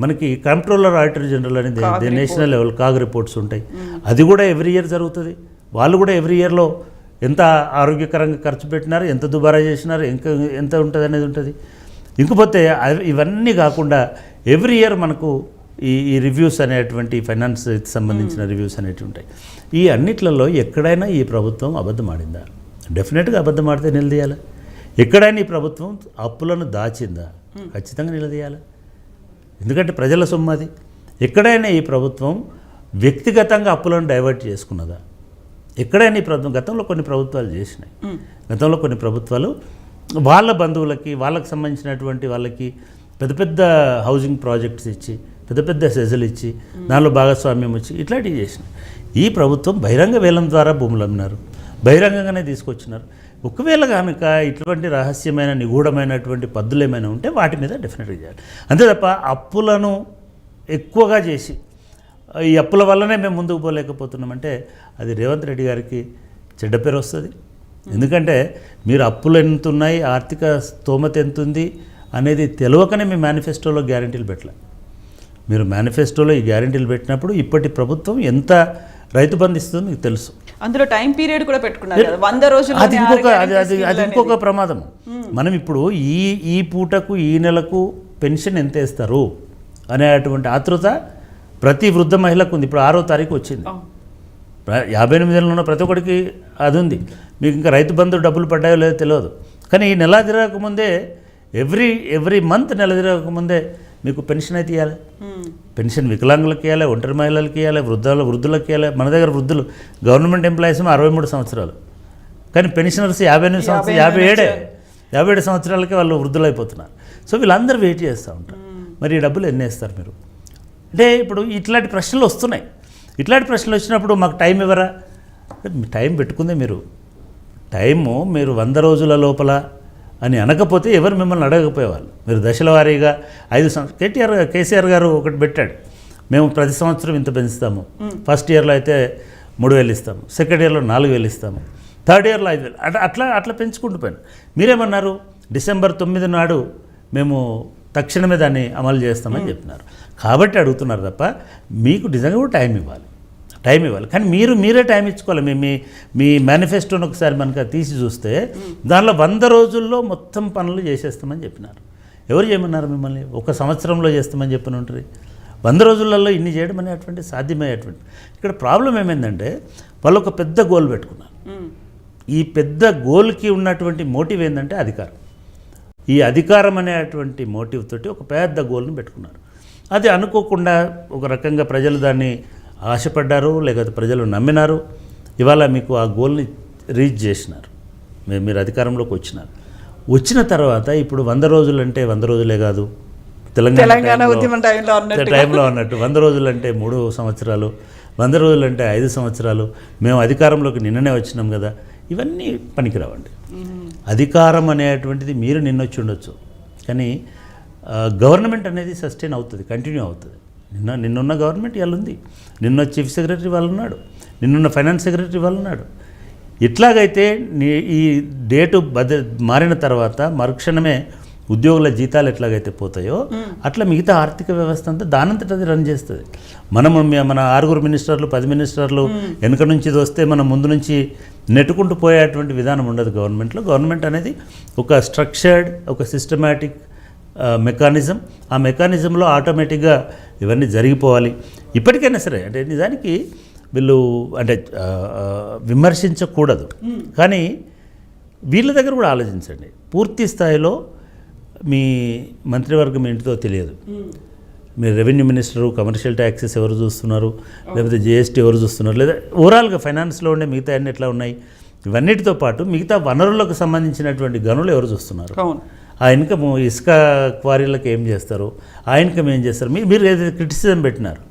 మనకి కంట్రోలర్ ఆడిటర్ జనరల్ అనేది నేషనల్ లెవెల్ కాగ్ రిపోర్ట్స్ ఉంటాయి. అది కూడా ఎవ్రీ ఇయర్ జరుగుతుంది. వాళ్ళు కూడా ఎవ్రీ ఇయర్లో ఎంత ఆరోగ్యకరంగా ఖర్చు పెట్టినారు, ఎంత దుబారా చేసినారు, ఎంత ఉంటుంది అనేది ఉంటుంది. ఇంకపోతే ఇవన్నీ కాకుండా ఎవ్రీ ఇయర్ మనకు ఈ రివ్యూస్ అనేటువంటి ఫైనాన్స్ సంబంధించిన రివ్యూస్ అనేవి ఉంటాయి. ఈ అన్నిట్లలో ఎక్కడైనా ఈ ప్రభుత్వం అబద్ధం ఆడిందా? డెఫినెట్గా అబద్ధం ఆడితే నిలదీయాలి. ఎక్కడైనా ఈ ప్రభుత్వం అప్పులను దాచిందా? ఖచ్చితంగా నిలదీయాలి. ఎందుకంటే ప్రజల సొమ్ము అది. ఎక్కడైనా ఈ ప్రభుత్వం వ్యక్తిగతంగా అప్పులను డైవర్ట్ చేసుకున్నదా? ఎక్కడైనా ఈ ప్రభుత్వం గతంలో కొన్ని ప్రభుత్వాలు చేసినాయి. గతంలో కొన్ని ప్రభుత్వాలు వాళ్ళ బంధువులకి, వాళ్ళకి సంబంధించినటువంటి వాళ్ళకి పెద్ద పెద్ద హౌసింగ్ ప్రాజెక్ట్స్ ఇచ్చి, పెద్ద పెద్ద సెజలు ఇచ్చి, దానిలో భాగస్వామ్యం వచ్చి ఇట్లాంటివి చేసినాయి. ఈ ప్రభుత్వం బహిరంగ వేలం ద్వారా భూములు అమ్మినారు, బహిరంగంగానే తీసుకొచ్చినారు. ఒకవేళ కనుక ఇటువంటి రహస్యమైన నిగూఢమైనటువంటి పద్ధతులు ఏమైనా ఉంటే వాటి మీద డెఫినెట్గా చేయాలి. అంతే తప్ప అప్పులను ఎక్కువగా చేసి ఈ అప్పుల వల్లనే మేము ముందుకు పోలేకపోతున్నామంటే అది రేవంత్ రెడ్డి గారికి చెడ్డ పేరు వస్తుంది. ఎందుకంటే మీరు అప్పులు ఎంత ఉన్నాయి, ఆర్థిక స్తోమత ఎంత ఉంది అనేది తెలియకనే మీ మేనిఫెస్టోలో గ్యారెంటీలు పెట్టలే. మీరు మేనిఫెస్టోలో ఈ గ్యారెంటీలు పెట్టినప్పుడు ఇప్పటి ప్రభుత్వం ఎంత రైతు బంధు ఇస్తుందో మీకు తెలుసు. అందులో టైం పీరియడ్ కూడా పెట్టుకున్నారు కదా, 100 రోజులు. అది ఇంకొక ప్రమాదం. మనం ఇప్పుడు ఈ పూటకు, ఈ నెలకు పెన్షన్ ఎంత వేస్తారు అనేటువంటి ఆతృత ప్రతి వృద్ధ మహిళకు ఉంది. ఇప్పుడు 6వ తారీఖు వచ్చింది. 58 ఏళ్ళు ఉన్న ప్రతి ఒక్కరికి అది ఉంది. మీకు ఇంకా రైతు బంధు డబ్బులు పడ్డాయో లేదో తెలియదు. కానీ ఈ నెల తిరగకముందే ఎవ్రీ మంత్ నెల తిరగకముందే మీకు పెన్షన్ అయితే ఇవ్వాలి. పెన్షన్ వికలాంగులకు ఇవ్వాలి, ఒంటరి మహిళలకు ఇవ్వాలి, వృద్ధులకు ఇవ్వాలి. మన దగ్గర వృద్ధులు గవర్నమెంట్ ఎంప్లాయీస్ 63 సంవత్సరాలు, కానీ పెన్షనర్స్ 58 సంవత్సరాలు 57 సంవత్సరాలకే వాళ్ళు వృద్ధులైపోతున్నారు. సో వీళ్ళందరూ వెయిట్ చేస్తూ ఉంటారు. మరి ఈ డబ్బులు ఎన్ని వేస్తారు మీరు? అంటే ఇప్పుడు ఇట్లాంటి ప్రశ్నలు వస్తున్నాయి. ఇట్లాంటి ప్రశ్నలు వచ్చినప్పుడు మాకు టైం ఇవ్వరా? టైం పెట్టుకుందే టైము మీరు 100 రోజుల లోపల అని అనకపోతే ఎవరు మిమ్మల్ని అడగకపోయేవాళ్ళు. మీరు దశల వారీగా 5 సంవత్సరాలు కేసీఆర్ గారు ఒకటి పెట్టాడు, మేము ప్రతి సంవత్సరం ఇంత పెంచుతాము. ఫస్ట్ ఇయర్లో అయితే 3,000 ఇస్తాము, సెకండ్ ఇయర్లో 4,000 ఇస్తాము, థర్డ్ ఇయర్లో 5,000 అట్లా పెంచుకుంటూ పోయాను. మీరేమన్నారు? డిసెంబర్ 9 నాడు మేము తక్షణమే దాన్ని అమలు చేస్తామని చెప్పినారు. కాబట్టి అడుగుతున్నారు తప్ప మీకు నిజంగా కూడా టైం ఇవ్వాలి. కానీ మీరే టైం ఇచ్చుకోవాలి. మీ మేనిఫెస్టోని ఒకసారి మనకు తీసి చూస్తే దానిలో 100 రోజుల్లో మొత్తం పనులు చేసేస్తామని చెప్పినారు. ఎవరు చేయమన్నారు మిమ్మల్ని? 1 సంవత్సరంలో చేస్తామని చెప్పిన ఉంటుంది. 100 రోజులలో ఇన్ని చేయడం అనేటువంటి సాధ్యమయ్యేటువంటి. ఇక్కడ ప్రాబ్లం ఏమైందంటే వాళ్ళు ఒక పెద్ద గోల్ పెట్టుకున్నారు. ఈ పెద్ద గోల్కి ఉన్నటువంటి మోటివ్ ఏంటంటే అధికారం. ఈ అధికారం అనేటువంటి మోటివ్ తోటి ఒక పెద్ద గోల్ని పెట్టుకున్నారు. అది అనుకోకుండా ఒక రకంగా ప్రజలు దాన్ని ఆశపడ్డారు, లేకపోతే ప్రజలు నమ్మినారు. ఇవాళ మీకు ఆ గోల్ని రీచ్ చేసినారు, మీరు అధికారంలోకి వచ్చిన తర్వాత ఇప్పుడు 100 రోజులు అంటే 100 రోజులే కాదు, తెలంగాణ ఉద్యమం టైంలో అన్నట్టు 100 రోజులు అంటే 3 సంవత్సరాలు, 100 రోజులు అంటే 5 సంవత్సరాలు, మేము అధికారంలోకి నిన్ననే వచ్చినాం కదా. ఇవన్నీ పనికిరావండి. అధికారం అనేటువంటిది మీరు నిన్నొచ్చి ఉండొచ్చు, కానీ గవర్నమెంట్ అనేది సస్టైన్ అవుతుంది, కంటిన్యూ అవుతుంది. నిన్నున్న గవర్నమెంట్ ఇవాళ ఉంది, నిన్న చీఫ్ సెక్రటరీ వాళ్ళు ఉన్నాడు, నిన్నున్న ఫైనాన్స్ సెక్రటరీ వాళ్ళు ఉన్నాడు. ఇట్లాగైతే ఈ డేటు మారిన తర్వాత మరుక్షణమే ఉద్యోగుల జీతాలు ఎట్లాగైతే పోతాయో అట్లా మిగతా ఆర్థిక వ్యవస్థ అంతా దానంతట అది రన్ చేస్తుంది. మన 6 మినిస్టర్లు 10 మినిస్టర్లు వెనుక నుంచి ఇది వస్తే మనం ముందు నుంచి నెట్టుకుంటూ పోయేటువంటి విధానం ఉండదు గవర్నమెంట్లో. గవర్నమెంట్ అనేది ఒక స్ట్రక్చర్డ్, ఒక సిస్టమాటిక్ మెకానిజం. ఆ మెకానిజంలో ఆటోమేటిక్గా ఇవన్నీ జరిగిపోవాలి. ఇప్పటికైనా సరే అంటే నిజానికి వీళ్ళు అంటే విమర్శించకూడదు, కానీ వీళ్ళ దగ్గర కూడా ఆలోచించండి. పూర్తి స్థాయిలో మీ మంత్రివర్గం ఏంటిదో తెలియదు. మీరు రెవెన్యూ మినిస్టరు, కమర్షియల్ ట్యాక్సెస్ ఎవరు చూస్తున్నారు, లేకపోతే జిఎస్టీ ఎవరు చూస్తున్నారు, లేదా ఓవరాల్గా ఫైనాన్స్లో ఉండే మిగతా అన్నీ ఎట్లా ఉన్నాయి, ఇవన్నిటితో పాటు మిగతా వనరులకు సంబంధించినటువంటి గనులు ఎవరు చూస్తున్నారు, ఆ ఇన్కమ్ ఇసుక క్వారీలకు ఏం చేస్తారు, ఆ ఇన్కమ్ ఏం చేస్తారు, మీరు ఏదైతే క్రిటిసిజం పెట్టినారు,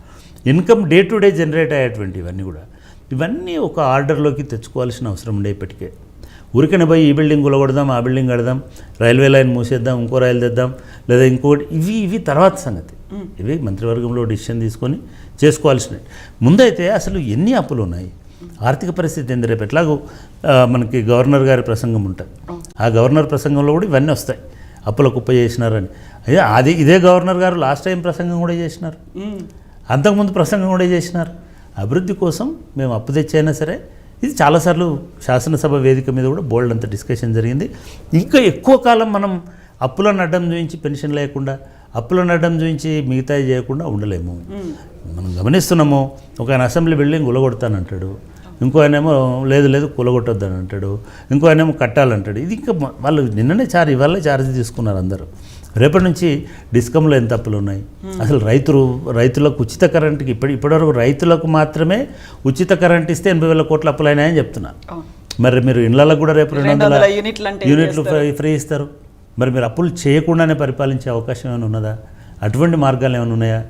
income day to day generate అయ్యేటువంటి ఇవన్నీ ఒక ఆర్డర్లోకి తెచ్చుకోవాల్సిన అవసరం ఉండే. ఇప్పటికే ఊరికనే పోయి ఈ బిల్డింగ్ కూలగొడదాం, ఆ బిల్డింగ్ కడదాం, రైల్వే లైన్ మూసేద్దాం, ఇంకో రైలు తెద్దాం, లేదా ఇంకోటి, ఇవి తర్వాత సంగతి. ఇవి మంత్రివర్గంలో డిసిషన్ తీసుకొని చేసుకోవాల్సినవి. ముందైతే అసలు ఎన్ని అప్పులు ఉన్నాయి, ఆర్థిక పరిస్థితి ఏంది, రేపు ఎట్లాగో మనకి గవర్నర్ గారి ప్రసంగం ఉంటుంది, ఆ గవర్నర్ ప్రసంగంలో కూడా ఇవన్నీ వస్తాయి. అప్పుల కుప్ప చేసినారని. ఇదే గవర్నర్ గారు లాస్ట్ టైం ప్రసంగం కూడా చేసినారు, అంతకుముందు ప్రసంగం కూడా చేసినారు. అభివృద్ధి కోసం మేము అప్పు తెచ్చైనా సరే, ఇది చాలాసార్లు శాసనసభ వేదిక మీద కూడా బోల్డ్ అంత డిస్కషన్ జరిగింది. ఇంకా ఎక్కువ కాలం మనం అప్పులను అడ్డం చూపించి పెన్షన్ లేకుండా, అప్పులను అడ్డం చూపించి మిగతాయి చేయకుండా ఉండలేము. మనం గమనిస్తున్నాము, ఒక ఆయన అసెంబ్లీ బిల్డింగ్ కూలగొడతానంటాడు, ఇంకో ఆయనేమో లేదు కూలగొట్టొద్దని అంటాడు, ఇంకో ఆయనేమో కట్టాలంటాడు. ఇది ఇంకా వాళ్ళు నిన్ననే ఇవాళ ఛార్జ్ తీసుకున్నారు అందరూ. రేపటి నుంచి డిస్కంలో ఎంత అప్పులు ఉన్నాయి, అసలు రైతులకు ఉచిత కరెంటుకి ఇప్పటివరకు రైతులకు మాత్రమే ఉచిత కరెంట్ ఇస్తే 80,000 కోట్ల అప్పులు అయినాయని చెప్తున్నారు. మరి మీరు ఇళ్లకు కూడా రేపు 200 యూనిట్లు ఫ్రీ ఇస్తారు. మరి మీరు అప్పులు చేయకుండానే పరిపాలించే అవకాశం ఏమైనా ఉన్నదా? అటువంటి మార్గాలు ఏమైనా ఉన్నాయా?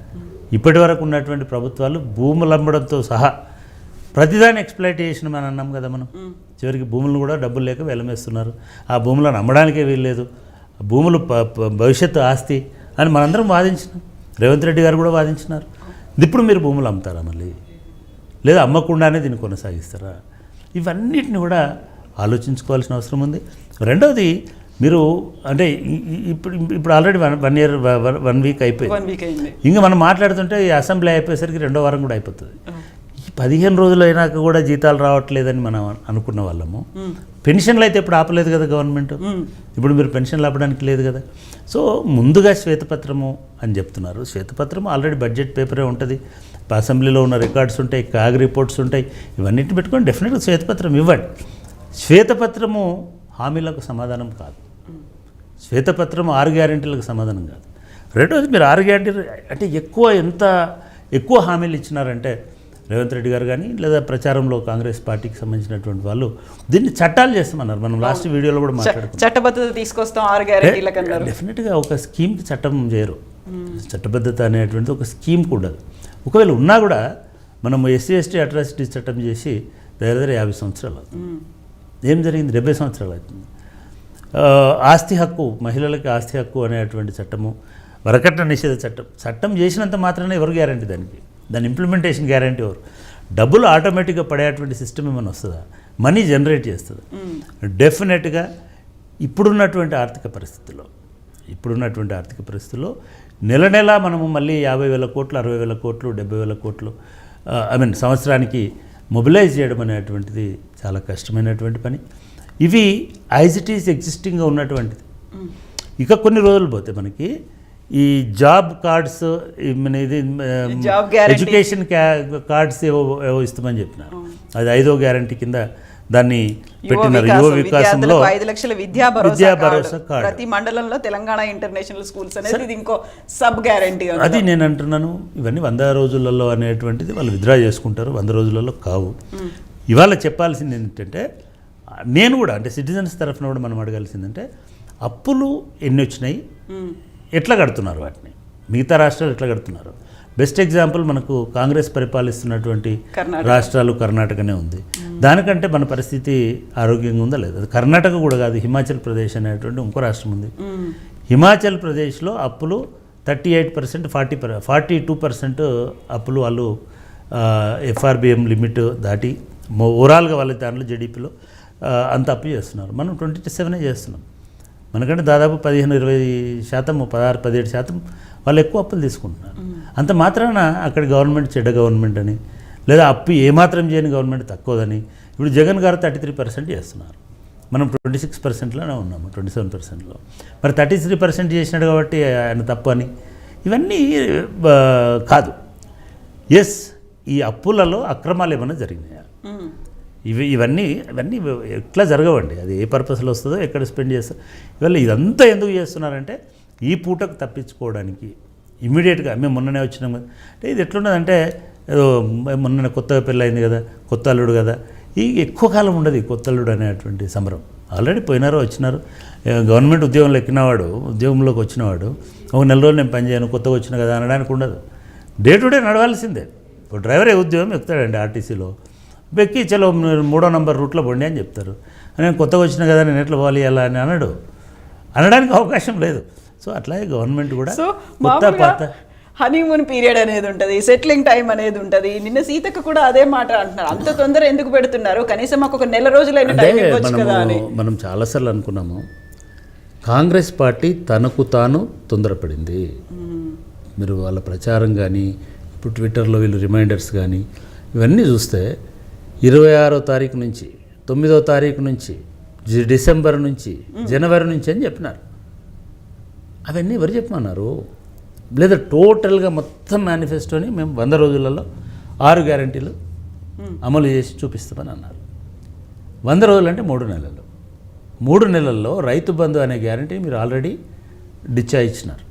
ఇప్పటి వరకు ఉన్నటువంటి ప్రభుత్వాలు భూములు అమ్మడంతో సహా ప్రతిదాన్ని ఎక్స్ప్లైట్ చేసిన అని అన్నాం కదా మనం. చివరికి భూములను కూడా డబ్బులు లేక వెలమేస్తున్నారు. ఆ భూములను అమ్మడానికే వీల్లేదు, భూములు భవిష్యత్తు ఆస్తి అని మనందరం వాదించినాం. రేవంత్ రెడ్డి గారు కూడా వాదించినారు. ఇప్పుడు మీరు భూములు అమ్ముతారా మళ్ళీ, లేదా అమ్మకుండానే దీన్ని కొనసాగిస్తారా? ఇవన్నిటిని కూడా ఆలోచించుకోవాల్సిన అవసరం ఉంది. రెండవది, మీరు అంటే ఇప్పుడు ఆల్రెడీ 1 వీక్ అయిపోయింది. ఇంకా మనం మాట్లాడుతుంటే ఈ అసెంబ్లీ అయిపోయేసరికి 2వ వారం కూడా అయిపోతుంది. ఈ 15 రోజులు అయినాక కూడా జీతాలు రావట్లేదని మనం అనుకున్న వాళ్ళము. పెన్షన్లు అయితే ఇప్పుడు ఆపలేదు కదా గవర్నమెంట్, ఇప్పుడు మీరు పెన్షన్లు ఆపడానికి లేదు కదా. సో ముందుగా శ్వేతపత్రము అని చెప్తున్నారు. శ్వేతపత్రం ఆల్రెడీ బడ్జెట్ పేపరే ఉంటుంది. అసెంబ్లీలో ఉన్న రికార్డ్స్ ఉంటాయి, కాగ్ రిపోర్ట్స్ ఉంటాయి, ఇవన్నిటిని పెట్టుకొని డెఫినెట్గా శ్వేతపత్రం ఇవ్వండి. శ్వేతపత్రము హామీలకు సమాధానం కాదు, శ్వేతపత్రం 6 గ్యారెంటీలకు సమాధానం కాదు. రెండోది, మీరు 6 గ్యారెంటీలు అంటే ఎంత ఎక్కువ హామీలు ఇచ్చినారంటే రేవంత్ రెడ్డి గారు కానీ లేదా ప్రచారంలో కాంగ్రెస్ పార్టీకి సంబంధించినటువంటి వాళ్ళు దీన్ని చట్టాలు చేస్తామన్నారు. మనం లాస్ట్ వీడియోలో కూడా మాట్లాడుకున్నాం. చట్టబద్ధత తీసుకొస్తాం 6 గ్యారెంటీలకు అన్నారు. డెఫినెట్గా ఒక స్కీమ్కి చట్టం చేయరు, చట్టబద్ధత అనేటువంటిది ఒక స్కీమ్కి ఉండదు. ఒకవేళ ఉన్నా కూడా మనం ఎస్సీ ఎస్టీ అట్రాసిటీస్ చట్టం చేసి దగ్గర 50 సంవత్సరాలు అవుతుంది. ఏం జరిగింది? 70 సంవత్సరాలు అవుతుంది. ఆస్తి హక్కు, మహిళలకి ఆస్తి హక్కు అనేటువంటి చట్టము, వరకట్న నిషేధ చట్టం చేసినంత మాత్రమే ఎవరు గ్యారంటీ దాని ఇంప్లిమెంటేషన్ గ్యారంటీ ఎవరు? డబ్బులు ఆటోమేటిక్గా పడేటువంటి సిస్టమ్ ఏమైనా వస్తుందా? మనీ జనరేట్ చేస్తుందా? డెఫినెట్గా ఇప్పుడున్నటువంటి ఆర్థిక పరిస్థితుల్లో నెల నెల మనము మళ్ళీ 50,000 కోట్లు, 60,000 కోట్లు, 70,000 కోట్లు సంవత్సరానికి మొబిలైజ్ చేయడం అనేటువంటిది చాలా కష్టమైనటువంటి పని. ఇవి యాజ్ ఇట్ ఈజ్ ఎగ్జిస్టింగ్గా ఉన్నటువంటిది. ఇక కొన్ని రోజులు పోతే మనకి ఈ జాబ్ కార్డ్స్, ఇది ఎడ్యుకేషన్ కార్డ్స్ ఏవో ఇస్తామని చెప్పినారు. అది 5వ గ్యారంటీ కింద దాన్ని పెట్టినారు. యువ వికాసంలో 5 లక్షల విద్యా భరోసా కార్డు ప్రతి మండలంలో తెలంగాణ ఇంటర్నేషనల్ స్కూల్స్ అనేది ఇది ఇంకో సబ్ గ్యారంటీ. అది నేను అంటున్నాను, ఇవన్నీ 100 రోజులలో అనేటువంటిది వాళ్ళు విత్డ్రా చేసుకుంటారు, 100 రోజులలో కావు. ఇవాళ చెప్పాల్సింది ఏంటంటే, నేను కూడా అంటే సిటిజన్స్ తరఫున కూడా మనం అడగాల్సిందంటే, అప్పులు ఎన్ని వచ్చినాయి, ఎట్లా కడుతున్నారు వాటిని, మిగతా రాష్ట్రాలు ఎట్లా కడుతున్నారు? బెస్ట్ ఎగ్జాంపుల్ మనకు కాంగ్రెస్ పరిపాలిస్తున్నటువంటి రాష్ట్రాలు కర్ణాటకనే ఉంది. దానికంటే మన పరిస్థితి ఆరోగ్యంగా ఉందా లేదా? కర్ణాటక కూడా కాదు, హిమాచల్ ప్రదేశ్ అనేటువంటి ఇంకో రాష్ట్రం ఉంది. హిమాచల్ ప్రదేశ్లో అప్పులు 38%, 42% అప్పులు వాళ్ళు FRBM లిమిట్ దాటి ఓవరాల్గా వాళ్ళ దాంట్లో జీడిపిలో అంత అప్పు చేస్తున్నారు. మనం 27 చేస్తున్నాం. మనకంటే దాదాపు 15-20%, 16-17% వాళ్ళు ఎక్కువ అప్పులు తీసుకుంటున్నారు. అంత మాత్రాన అక్కడ గవర్నమెంట్ చెడ్డ గవర్నమెంట్ అని, లేదా అప్పు ఏమాత్రం చేయని గవర్నమెంట్ తక్కువదని. ఇప్పుడు జగన్ గారు 33% చేస్తున్నారు, మనం 26%లోనే ఉన్నాము, 27%లో. మరి 33% చేసినాడు కాబట్టి ఆయన తప్పు అని ఇవన్నీ కాదు. ఎస్, ఈ అప్పులలో అక్రమాలు ఏమైనా జరిగినాయా? ఇవన్నీ ఎట్లా జరగవండి. అది ఏ పర్పస్లో వస్తుందో, ఎక్కడ స్పెండ్ చేస్తారో. ఇవాళ ఇదంతా ఎందుకు చేస్తున్నారంటే ఈ పూటకు తప్పించుకోవడానికి. ఇమ్మీడియట్గా మేము మొన్ననే వచ్చినాం కదా అంటే, ఇది ఎట్లున్నదంటే ఏదో మొన్న కొత్తగా పెళ్ళయింది కదా, కొత్త అల్లుడు కదా, ఈ ఎక్కువ కాలం ఉండదు ఈ కొత్త అల్లుడు అనేటువంటి సంబరం. ఆల్రెడీ పోయినారు, వచ్చినారు. గవర్నమెంట్ ఉద్యోగంలో ఎక్కినవాడు, ఉద్యోగంలోకి వచ్చినవాడు ఒక నెల రోజులు నేను పని చేయను, కొత్తగా వచ్చిన కదా అనడానికి ఉండదు. డే టు డే నడవాల్సిందే. ఇప్పుడు డ్రైవరే ఉద్యోగం ఎక్కుతాడండి ఆర్టీసీలో, ఎక్కి చలో 3వ నంబర్ రూట్లో పోండి అని చెప్తారు. నేను కొత్తగా వచ్చిన కదా, నేను ఎట్లా పోవాలి అలా అని అనడానికి అవకాశం లేదు. సో అట్లాగే గవర్నమెంట్ కూడా కొత్త పాత హనీమూన్ పీరియడ్ అనేది ఉంటుంది, సెటిలింగ్ టైం అనేది ఉంటుంది. నిన్న సీతక్క కూడా అదే మాట అంటున్నారు, అంత తొందర ఎందుకు పెడుతున్నారు, కనీసం మాకు ఒక నెల రోజులైన టైం ఇవ్వచ్చు కదా అని. మనం చాలాసార్లు అనుకున్నాము, కాంగ్రెస్ పార్టీ తనకు తాను తొందరపడింది. మీరు వాళ్ళ ప్రచారం కానీ, ఇప్పుడు ట్విట్టర్లో వీళ్ళు రిమైండర్స్ కానీ ఇవన్నీ చూస్తే 26వ తారీఖు నుంచి 9వ తారీఖు నుంచి డిసెంబర్ నుంచి జనవరి నుంచి అని చెప్పినారు. అవన్నీ ఎవరు చెప్పమన్నారు? లేదా టోటల్గా మొత్తం మేనిఫెస్టోని మేము 100 రోజులలో 6 గ్యారంటీలు అమలు చేసి చూపిస్తామని అన్నారు. 100 రోజులు అంటే 3 నెలలు. 3 నెలల్లో రైతు బంధు అనే గ్యారంటీ మీరు ఆల్రెడీ ఇచ్చినారు.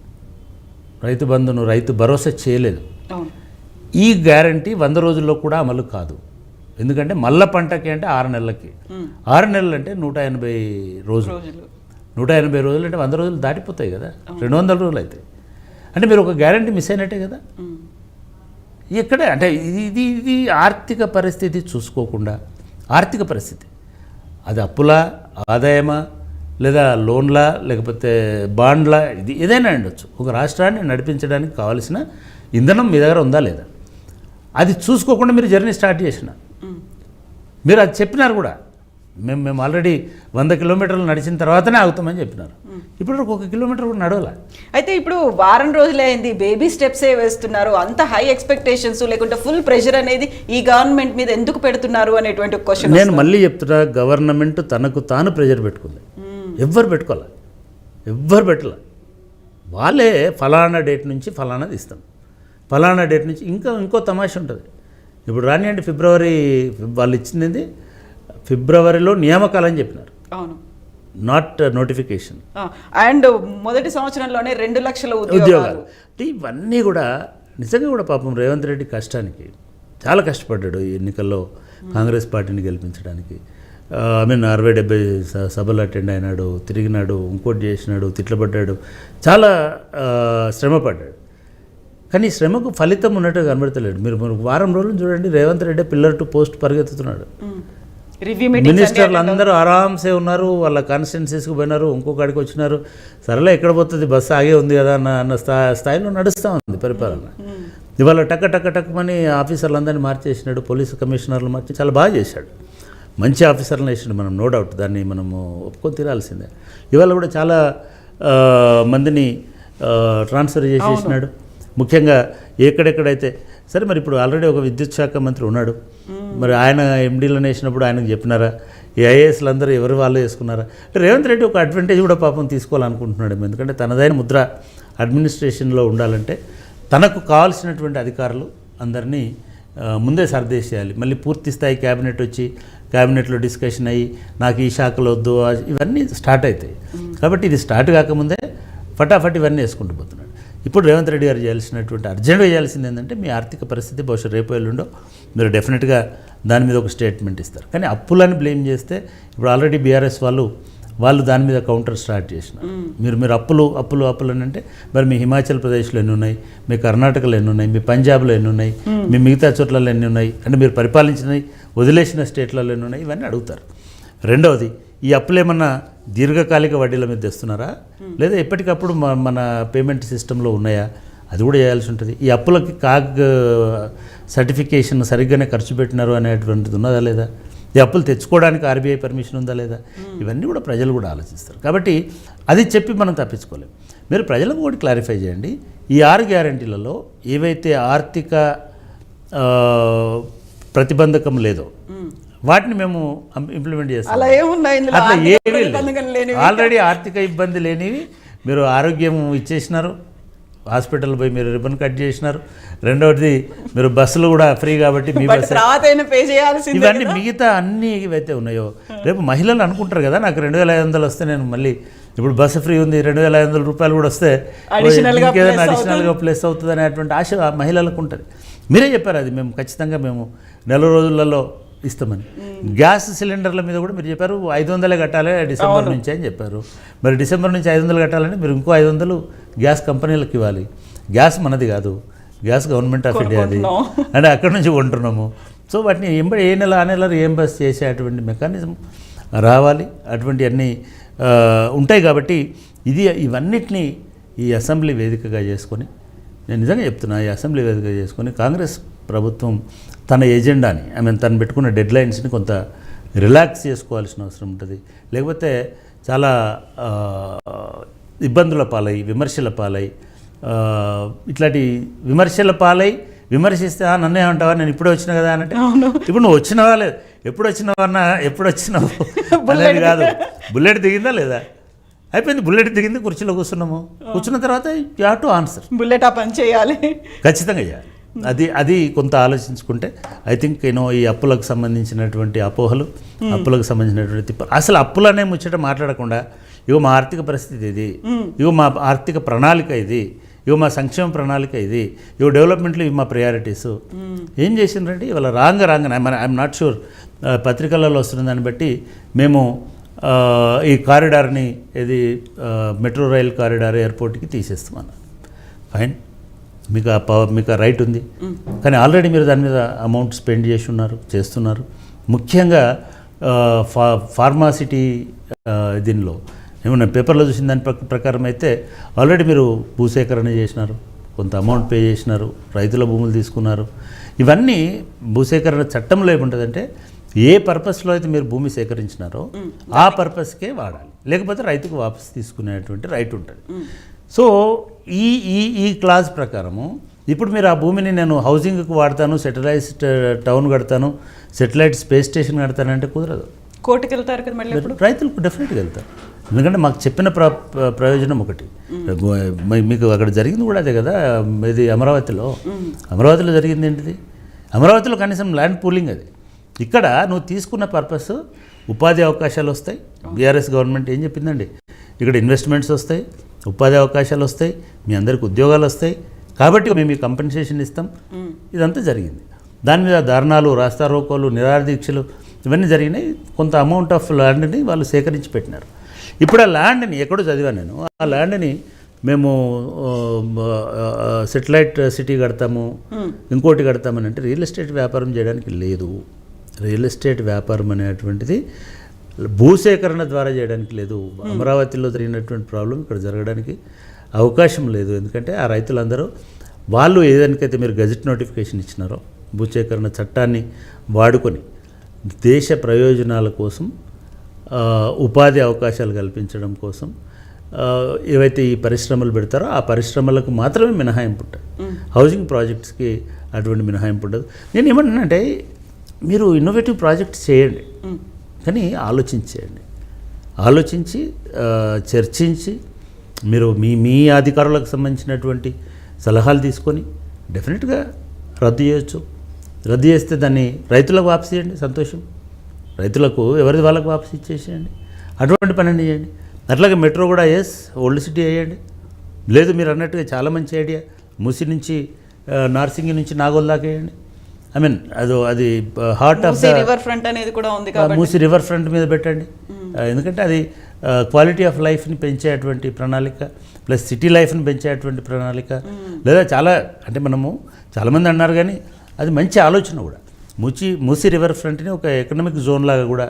రైతు బంధును రైతు భరోసా చేయలేదు. ఈ గ్యారంటీ 100 రోజుల్లో కూడా అమలు కాదు. ఎందుకంటే మల్ల పంటకి అంటే 6 నెలలకి, 6 నెలలు అంటే 180 రోజులు. 180 రోజులు అంటే 100 రోజులు దాటిపోతాయి కదా, 200 రోజులు అయితే. అంటే మీరు ఒక గ్యారంటీ మిస్ అయినట్టే కదా. ఇక్కడే అంటే ఇది ఆర్థిక పరిస్థితి చూసుకోకుండా, ఆర్థిక పరిస్థితి అది అప్పులా, ఆదాయమా, లేదా లోన్లా, లేకపోతే బాండ్లా, ఇది ఏదైనా ఉండొచ్చు. ఒక రాష్ట్రాన్ని నడిపించడానికి కావాల్సిన ఇంధనం మీ దగ్గర ఉందా లేదా, అది చూసుకోకుండా మీరు జర్నీ స్టార్ట్ చేసిన. మీరు అది చెప్పినారు కూడా, మేము ఆల్రెడీ 100 కిలోమీటర్లు నడిచిన తర్వాతనే ఆగుతామని చెప్పినారు. ఇప్పుడు 1 కిలోమీటర్ కూడా నడవాల. అయితే ఇప్పుడు వారం రోజులే అయింది, బేబీ స్టెప్సే వేస్తున్నారు. అంత హై ఎక్స్పెక్టేషన్స్ లేకుంటే ఫుల్ ప్రెషర్ అనేది ఈ గవర్నమెంట్ మీద ఎందుకు పెడుతున్నారు అనేటువంటి క్వశ్చన్. నేను మళ్ళీ చెప్తున్నా, గవర్నమెంట్ తనకు తాను ప్రెషర్ పెట్టుకుంది. ఎవ్వరు పెట్టుకోలే, ఎవ్వరు పెట్టలే. వాళ్ళే ఫలానా డేట్ నుంచి ఫలానాది ఇస్తాం, ఫలానా డేట్ నుంచి ఇంకో తమాషా ఉంటుంది. ఇప్పుడు రానియండి ఫిబ్రవరి వాళ్ళు ఇచ్చింది ఫిబ్రవరిలో నియామకాలని చెప్పినారు, అవును, నాట్ నోటిఫికేషన్. అండ్ మొదటి సంవత్సరంలోనే 2 లక్షల ఉద్యోగాలు. ఇవన్నీ కూడా నిజంగా కూడా పాపం రేవంత్ రెడ్డి కష్టానికి చాలా కష్టపడ్డాడు ఈ ఎన్నికల్లో కాంగ్రెస్ పార్టీని గెలిపించడానికి. 60-70 సభలు అటెండ్ అయినాడు, తిరిగినాడు, ఇంకోటి చేసినాడు, తిట్లబడ్డాడు, చాలా శ్రమపడ్డాడు. కానీ శ్రమకు ఫలితం ఉన్నట్టు కనబడతలేడు. మీరు వారం రోజులు చూడండి, Revanth Reddy pillar to post పరిగెత్తుతున్నాడు. మినిస్టర్లు అందరూ ఆరామ్సే ఉన్నారు, వాళ్ళ కాన్స్టిట్యున్సీస్కి పోయినారు, ఇంకొకడికి వచ్చినారు. సరేలే ఎక్కడ పోతుంది, బస్సు ఆగే ఉంది కదా అన్న స్థాయిలో నడుస్తూ ఉంది పరిపాలన. ఇవాళ టక్ ఆఫీసర్లు అందరినీ మార్చేసినాడు, పోలీసు కమిషనర్లు మార్చి చాలా బాగా చేశాడు, మంచి ఆఫీసర్లను వేసినాడు. మనం నో డౌట్ దాన్ని మనము ఒప్పుకొని తీరాల్సిందే. ఇవాళ కూడా చాలా మందిని ట్రాన్స్ఫర్ చేసేసినాడు. ముఖ్యంగా ఎక్కడెక్కడైతే సరే, మరి ఇప్పుడు ఆల్రెడీ ఒక విద్యుత్ శాఖ మంత్రి ఉన్నాడు, మరి ఆయన ఎండీలను వేసినప్పుడు ఆయనకు చెప్పినారా? ఈ ఐఏఎస్లు అందరూ ఎవరు వాళ్ళు వేసుకున్నారా? రేవంత్ రెడ్డి ఒక అడ్వాంటేజ్ కూడా పాపం తీసుకోవాలనుకుంటున్నాడు. ఎందుకంటే తనదైన ముద్ర అడ్మినిస్ట్రేషన్లో ఉండాలంటే తనకు కావాల్సినటువంటి అధికారులు అందరినీ ముందే సర్దేసేయాలి. మళ్ళీ పూర్తి స్థాయి క్యాబినెట్ వచ్చి క్యాబినెట్లో డిస్కషన్ అయ్యి నాకు ఈ శాఖలు వద్దు, ఇవన్నీ స్టార్ట్ అవుతాయి. కాబట్టి ఇది స్టార్ట్ కాకముందే ఫటాఫట్ ఇవన్నీ వేసుకుంటూ పోతున్నాడు. ఇప్పుడు రేవంత్ రెడ్డి గారు చేయాల్సినటువంటి అర్జెంట్గా చేయాల్సింది ఏంటంటే, మీ ఆర్థిక పరిస్థితి బహుశా రేపు ఎల్లుండో మీరు డెఫినెట్గా దాని మీద ఒక స్టేట్మెంట్ ఇస్తారు. కానీ అప్పులని బ్లేమ్ చేస్తే ఇప్పుడు ఆల్రెడీ బీఆర్ఎస్ వాళ్ళు దాని మీద కౌంటర్ స్టార్ట్ చేసినారు. మీరు అప్పులు అని అంటే, మరి మీ హిమాచల్ ప్రదేశ్లో ఎన్ని ఉన్నాయి, మీ కర్ణాటకలో ఎన్ని ఉన్నాయి, మీ పంజాబ్లో ఎన్ని ఉన్నాయి, మీ మిగతా చోట్లలో ఎన్ని ఉన్నాయి, అంటే మీరు పరిపాలించినవి వదిలేసిన స్టేట్లలో ఎన్ని ఉన్నాయి, ఇవన్నీ అడుగుతారు. రెండవది, ఈ అప్పులు ఏమన్నా దీర్ఘకాలిక వడ్డీల మీద తెస్తున్నారా, లేదా ఎప్పటికప్పుడు మన పేమెంట్ సిస్టంలో ఉన్నాయా, అది కూడా చేయాల్సి ఉంటుంది. ఈ అప్పులకి సర్టిఫికేషన్ సరిగ్గానే ఖర్చు పెట్టినారు అనేటువంటిది ఉన్నదా లేదా, ఈ అప్పులు తెచ్చుకోవడానికి ఆర్బీఐ పర్మిషన్ ఉందా లేదా, ఇవన్నీ కూడా ప్రజలు కూడా ఆలోచిస్తారు. కాబట్టి అది చెప్పి మనం తప్పించుకోలేము. మీరు ప్రజలకు కూడా క్లారిఫై చేయండి, ఈ 6 గ్యారంటీలలో ఏవైతే ఆర్థిక ప్రతిబంధకం లేదో వాటిని మేము ఇంప్లిమెంట్ చేస్తాం. అట్లా ఏమీ లేదు. ఆల్రెడీ ఆర్థిక ఇబ్బంది లేనివి మీరు ఆరోగ్యం ఇచ్చేసినారు, హాస్పిటల్ పోయి మీరు రిబన్ కట్ చేసినారు. రెండవది, మీరు బస్సులు కూడా ఫ్రీ కాబట్టి మీ బస్సు ఇవన్నీ మిగతా అన్నీ ఏవైతే ఉన్నాయో, రేపు మహిళలు అనుకుంటారు కదా, నాకు 2500 వస్తే నేను మళ్ళీ ఇప్పుడు బస్సు ఫ్రీ ఉంది, 2500 రూపాయలు కూడా వస్తే ఇంకేదైనా అడిషనల్గా ప్లస్ అవుతుంది అనేటువంటి ఆశ మహిళలకు ఉంటుంది. మీరే చెప్పారు అది మేము ఖచ్చితంగా మేము 4 రోజులలో ఇస్తామని. గ్యాస్ సిలిండర్ల మీద కూడా మీరు చెప్పారు 500 కట్టాలి డిసెంబర్ నుంచి అని చెప్పారు. మరి డిసెంబర్ నుంచి 500 కట్టాలంటే మీరు ఇంకో 500 గ్యాస్ కంపెనీలకు ఇవ్వాలి. గ్యాస్ మనది కాదు, గ్యాస్ గవర్నమెంట్ ఆఫ్ ఇండియాది, అంటే అక్కడి నుంచి కొంటున్నాము. సో వాటిని ఏ నెల ఆ నెల రియంబర్స్ చేసే అటువంటి మెకానిజం రావాలి. అటువంటి అన్నీ ఉంటాయి. కాబట్టి ఇవన్నిటినీ ఈ అసెంబ్లీ వేదికగా చేసుకొని, నేను నిజంగా చెప్తున్నా, ఈ అసెంబ్లీ వేదికగా చేసుకొని కాంగ్రెస్ ప్రభుత్వం తన ఎజెండాని తను పెట్టుకున్న డెడ్లైన్స్ని కొంత రిలాక్స్ చేసుకోవాల్సిన అవసరం ఉంటుంది. లేకపోతే చాలా ఇబ్బందుల పాలై, విమర్శల పాలై, ఇట్లాంటి విమర్శల పాలై విమర్శిస్తే నన్నే అంటావా, నేను ఇప్పుడే వచ్చినా కదా అంటే, ఇప్పుడు నువ్వు వచ్చినావా లేదు, ఎప్పుడు వచ్చినావు అనేది కాదు, బుల్లెట్ దిగిందా లేదా, అయిపోయింది, బుల్లెట్ దిగింది, కుర్చీలో కూర్చున్న తర్వాత you have to answer. Bullet ఆ పని చేయాలి, ఖచ్చితంగా చేయాలి. అది కొంత ఆలోచించుకుంటే ఐ థింక్ ఈ అప్పులకు సంబంధించినటువంటి అపోహలు, అప్పులకు సంబంధించినటువంటి అసలు అప్పులనే ముచ్చట మాట్లాడకుండా, ఇగో మా ఆర్థిక పరిస్థితి ఇది, ఇగో మా ఆర్థిక ప్రణాళిక ఇది, ఇగో మా సంక్షేమ ప్రణాళిక ఇది, ఇగో డెవలప్మెంట్లో ఇవి మా ప్రయారిటీస్ ఏం చేసిండ్రంటే ఇవాళ రాంగ్ ఐఎమ్ నాట్ షూర్, పత్రికలలో వస్తున్న దాన్ని బట్టి మేము ఈ కారిడార్ని మెట్రో రైల్ కారిడార్ ఎయిర్పోర్ట్కి తీసేస్తామన్నా. ఫైన్, మీకు రైట్ ఉంది, కానీ ఆల్రెడీ మీరు దాని మీద అమౌంట్ స్పెండ్ చేస్తున్నారు. ముఖ్యంగా ఫార్మాసిటీ దీనిలో ఏమన్నా పేపర్లో చూసిన దాని ప్రకారం అయితే ఆల్రెడీ మీరు భూసేకరణ చేసినారు, కొంత అమౌంట్ పే చేసినారు, రైతుల భూములు తీసుకున్నారు. ఇవన్నీ భూసేకరణ చట్టంలో ఏముంటుందంటే, ఏ పర్పస్లో అయితే మీరు భూమి సేకరించినారో ఆ పర్పస్కే వాడాలి, లేకపోతే రైతుకు వాపసు తీసుకునేటువంటి రైట్ ఉంటుంది. సో ఈ క్లాజ్ ప్రకారము ఇప్పుడు మీరు ఆ భూమిని నేను హౌసింగ్కి వాడతాను, సెటిలైజ్డ్ టౌన్ కడతాను, సెటిలైట్ స్పేస్ స్టేషన్ కడతానంటే కుదరదు. కోర్టుకి వెళ్తారు కదా మళ్ళీ. రైతులకు డెఫినెట్గా వెళ్తారు. ఎందుకంటే మాకు చెప్పిన ప్రయోజనం ఒకటి. మీకు అక్కడ జరిగింది కూడా అదే కదా, ఇది అమరావతిలో జరిగింది ఏంటిది? అమరావతిలో కనీసం ల్యాండ్ పూలింగ్ అది. ఇక్కడ నువ్వు తీసుకున్న పర్పస్ ఉపాధి అవకాశాలు వస్తాయి. బీఆర్ఎస్ గవర్నమెంట్ ఏం చెప్పిందండి, ఇక్కడ ఇన్వెస్ట్మెంట్స్ వస్తాయి, ఉపాధి అవకాశాలు వస్తాయి, మీ అందరికి ఉద్యోగాలు వస్తాయి, కాబట్టి మేము ఈ కంపెన్సేషన్ ఇస్తాం. ఇదంతా జరిగింది. దాని మీద ధర్నాలు, రాస్తారోకోలు, నిరాదీక్షలు ఇవన్నీ జరిగినాయి. కొంత అమౌంట్ ఆఫ్ ల్యాండ్ని వాళ్ళు సేకరించి పెట్టినారు. ఇప్పుడు ఆ ల్యాండ్ని ఎక్కడో చదివాను నేను, ఆ ల్యాండ్ని మేము సెటిలైట్ సిటీ కడతాము, ఇంకోటి కడతామని అంటే రియల్ ఎస్టేట్ వ్యాపారం చేయడానికి లేదు. రియల్ ఎస్టేట్ వ్యాపారం అనేటువంటిది భూసేకరణ ద్వారా చేయడానికి లేదు. అమరావతిలో జరిగినటువంటి ప్రాబ్లం ఇక్కడ జరగడానికి అవకాశం లేదు. ఎందుకంటే ఆ రైతులందరూ వాళ్ళు ఏదానికైతే మీరు గజెట్ నోటిఫికేషన్ ఇచ్చినారో భూసేకరణ చట్టాన్ని వాడుకొని దేశ ప్రయోజనాల కోసం, ఉపాధి అవకాశాలు కల్పించడం కోసం ఏవైతే ఈ పరిశ్రమలు పెడతారో ఆ పరిశ్రమలకు మాత్రమే మినహాయింపు ఉంటాయి. హౌసింగ్ ప్రాజెక్ట్స్కి అటువంటి మినహాయింపు ఉండదు. నేను ఏమంటున్నానంటే మీరు ఇన్నోవేటివ్ ప్రాజెక్ట్స్ చేయండి, కానీ ఆలోచించేయండి. ఆలోచించి చర్చించి మీరు మీ అధికారులకు సంబంధించినటువంటి సలహాలు తీసుకొని డెఫినెట్గా రద్దు చేయొచ్చు. రద్దు చేస్తే దాన్ని రైతులకు వాపసు చేయండి, సంతోషం. రైతులకు ఎవరిది వాళ్ళకి వాపసు ఇచ్చేసేయండి, అటువంటి పని చేయండి. అట్లాగే మెట్రో కూడా ఓల్డ్ సిటీ వేయండి. లేదు మీరు అన్నట్టుగా చాలా మంచి ఐడియా, మూసి నుంచి నార్సింగి నుంచి నాగోల్ దాకా వేయండి. ఐ మీన్ అది heart of the river front అనేది కూడా ఉంది, మూసి రివర్ ఫ్రంట్ మీద పెట్టండి. ఎందుకంటే అది క్వాలిటీ ఆఫ్ లైఫ్ని పెంచేటువంటి ప్రణాళిక, ప్లస్ సిటీ లైఫ్ని పెంచేటువంటి ప్రణాళిక. లేదా చాలా అంటే మనము చాలామంది అన్నారు, కానీ అది మంచి ఆలోచన కూడా. మూసి రివర్ ఫ్రంట్ని ఒక ఎకనామిక్ జోన్ లాగా కూడా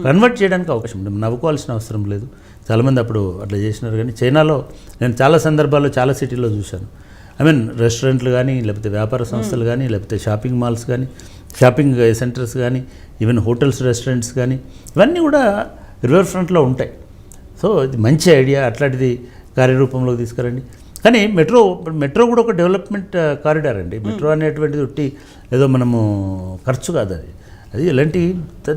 కన్వర్ట్ చేయడానికి అవకాశం ఉంది. నవ్వుకోవాల్సిన అవసరం లేదు. చాలామంది అప్పుడు అట్లా చేసినారు. కానీ చైనాలో నేను చాలా సందర్భాల్లో చాలా సిటీల్లో చూశాను. ఐ మీన్ రెస్టారెంట్లు కానీ, లేకపోతే వ్యాపార సంస్థలు కానీ, లేకపోతే షాపింగ్ మాల్స్ కానీ, షాపింగ్ సెంటర్స్ కానీ, ఈవెన్ హోటల్స్, రెస్టారెంట్స్ కానీ, ఇవన్నీ కూడా రివర్ ఫ్రంట్లో ఉంటాయి. సో ఇది మంచి ఐడియా, అట్లాంటిది కార్యరూపంలోకి తీసుకురండి. కానీ మెట్రో కూడా ఒక డెవలప్మెంట్ కారిడార్ అండి. మెట్రో అనేటువంటిది ఒట్టి ఏదో మనము ఖర్చు కాదు, అది ఎలాంటి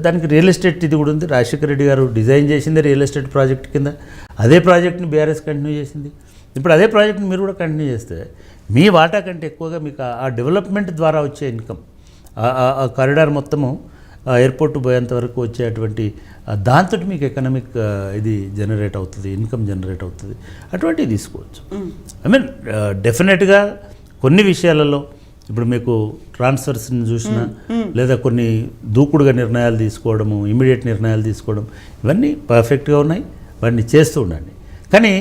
దానికి రియల్ ఎస్టేట్ ఇది కూడా ఉంది. రాజశేఖర రెడ్డి గారు డిజైన్ చేసింది రియల్ ఎస్టేట్ ప్రాజెక్ట్ కింద. అదే ప్రాజెక్ట్ని బీఆర్ఎస్ కంటిన్యూ చేసింది. ఇప్పుడు అదే ప్రాజెక్ట్ని మీరు కూడా కంటిన్యూ చేస్తే మీ వాటా కంటే ఎక్కువగా మీకు ఆ డెవలప్మెంట్ ద్వారా వచ్చే ఇన్కమ్, ఆ కారిడార్ మొత్తము ఎయిర్పోర్ట్ పోయేంత వరకు వచ్చేటువంటి దాంతో మీకు ఎకనామిక్ ఇది జనరేట్ అవుతుంది, ఇన్కమ్ జనరేట్ అవుతుంది. అటువంటివి తీసుకోవచ్చు. ఐ మీన్ డెఫినెట్గా కొన్ని విషయాలలో ఇప్పుడు మీకు ట్రాన్స్ఫర్స్ని చూసినా, లేదా కొన్ని దూకుడుగా నిర్ణయాలు తీసుకోవడము, ఇమీడియట్ నిర్ణయాలు తీసుకోవడం, ఇవన్నీ పర్ఫెక్ట్గా ఉన్నాయి. వాటిని చేస్తూ ఉండండి. కానీ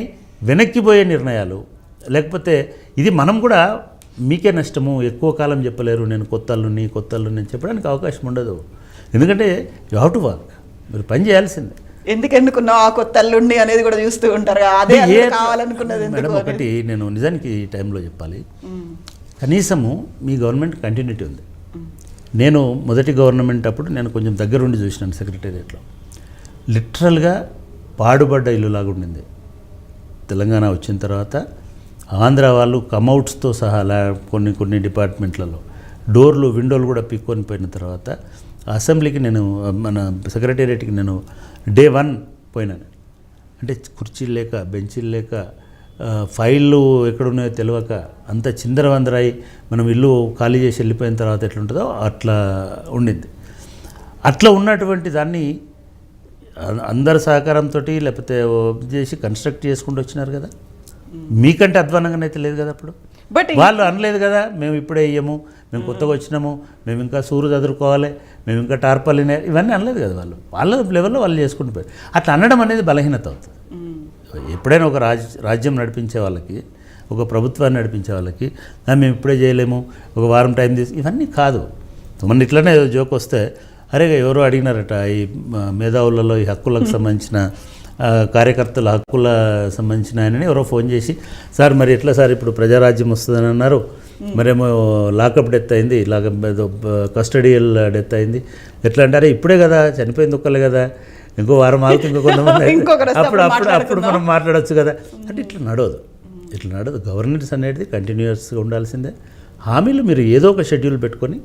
వెనక్కిపోయే నిర్ణయాలు, లేకపోతే ఇది మనం కూడా మీకే నష్టము, ఎక్కువ కాలం చెప్పలేరు, నేను కొత్త అల్లుని అని చెప్పడానికి అవకాశం ఉండదు. ఎందుకంటే యూ హ్యావ్ టు వర్క్, మీరు పని చేయాల్సిందే. ఎందుకు ఎన్నుకున్నావు ఆ కొత్త అల్లుండి అనేది కూడా చూస్తూ ఉంటారు. అదే కావాలనుకున్నది మేడం. ఒకటి నేను నిజానికి ఈ టైంలో చెప్పాలి, కనీసము మీ గవర్నమెంట్ కంటిన్యూటీ ఉంది. నేను మొదటి గవర్నమెంట్ అప్పుడు నేను కొంచెం దగ్గరుండి చూసినాను సెక్రటేరియట్లో. లిటరల్గా పాడుబడ్డ ఇల్లులాగా ఉండింది. తెలంగాణ వచ్చిన తర్వాత ఆంధ్ర వాళ్ళు కమౌట్స్తో సహా కొన్ని డిపార్ట్మెంట్లలో డోర్లు, విండోలు కూడా పిక్కొని పోయిన తర్వాత అసెంబ్లీకి నేను, మన సెక్రటేరియట్కి నేను డే 1 పోయినాను. అంటే కుర్చీలు లేక, బెంచీలు లేక, ఫైళ్ళు ఎక్కడున్నాయో తెలియక, అంత చిందరవందరై మనం ఇల్లు ఖాళీ చేసి వెళ్ళిపోయిన తర్వాత ఎట్లుంటుందో అట్లా ఉండింది. అట్లా ఉన్నటువంటి దాన్ని అందరి సహకారంతో లేకపోతే చేసి కన్స్ట్రక్ట్ చేసుకుంటూ వచ్చినారు కదా. మీకంటే అధ్వానంగానైతే లేదు కదా. అప్పుడు బట్ వాళ్ళు అనలేదు కదా, మేము ఇప్పుడే వేయము, మేము కొత్తగా వచ్చినాము, మేము ఇంకా సూరు చదువుకోవాలి, మేము ఇంకా టార్పాలినే, ఇవన్నీ అనలేదు కదా. వాళ్ళ లెవెల్లో వాళ్ళు చేసుకుంటూ పోయారు. అట్లా అనడం అనేది బలహీనత అవుతుంది. ఎప్పుడైనా ఒక రాజ్యం నడిపించే వాళ్ళకి, ఒక ప్రభుత్వాన్ని నడిపించే వాళ్ళకి మేము ఇప్పుడే చేయలేము, ఒక వారం టైం తీసి, ఇవన్నీ కాదు. మన ఇట్లనే జోక్ వస్తే, అరే ఎవరో అడిగినారట ఈ మేధావులలో ఈ హక్కులకు సంబంధించిన కార్యకర్తల హక్కుల సంబంధించిన ఆయనని ఎవరో ఫోన్ చేసి, సార్ మరి ఎట్లా సార్ ఇప్పుడు ప్రజారాజ్యం వస్తుందని అన్నారు, మరేమో లాకప్ డెత్ అయింది, కస్టడియల్ డెత్ అయింది, ఎట్లా అంటారే ఇప్పుడే కదా చనిపోయింది ఒక్కలే కదా, ఇంకో వారం ఆగితే ఇంకో కొంతమంది అప్పుడు మనం మాట్లాడవచ్చు కదా. అంటే ఇట్లా నడవదు. గవర్నెన్స్ అనేది కంటిన్యూస్గా ఉండాల్సిందే. హామీలు మీరు ఏదో ఒక షెడ్యూల్ పెట్టుకొని,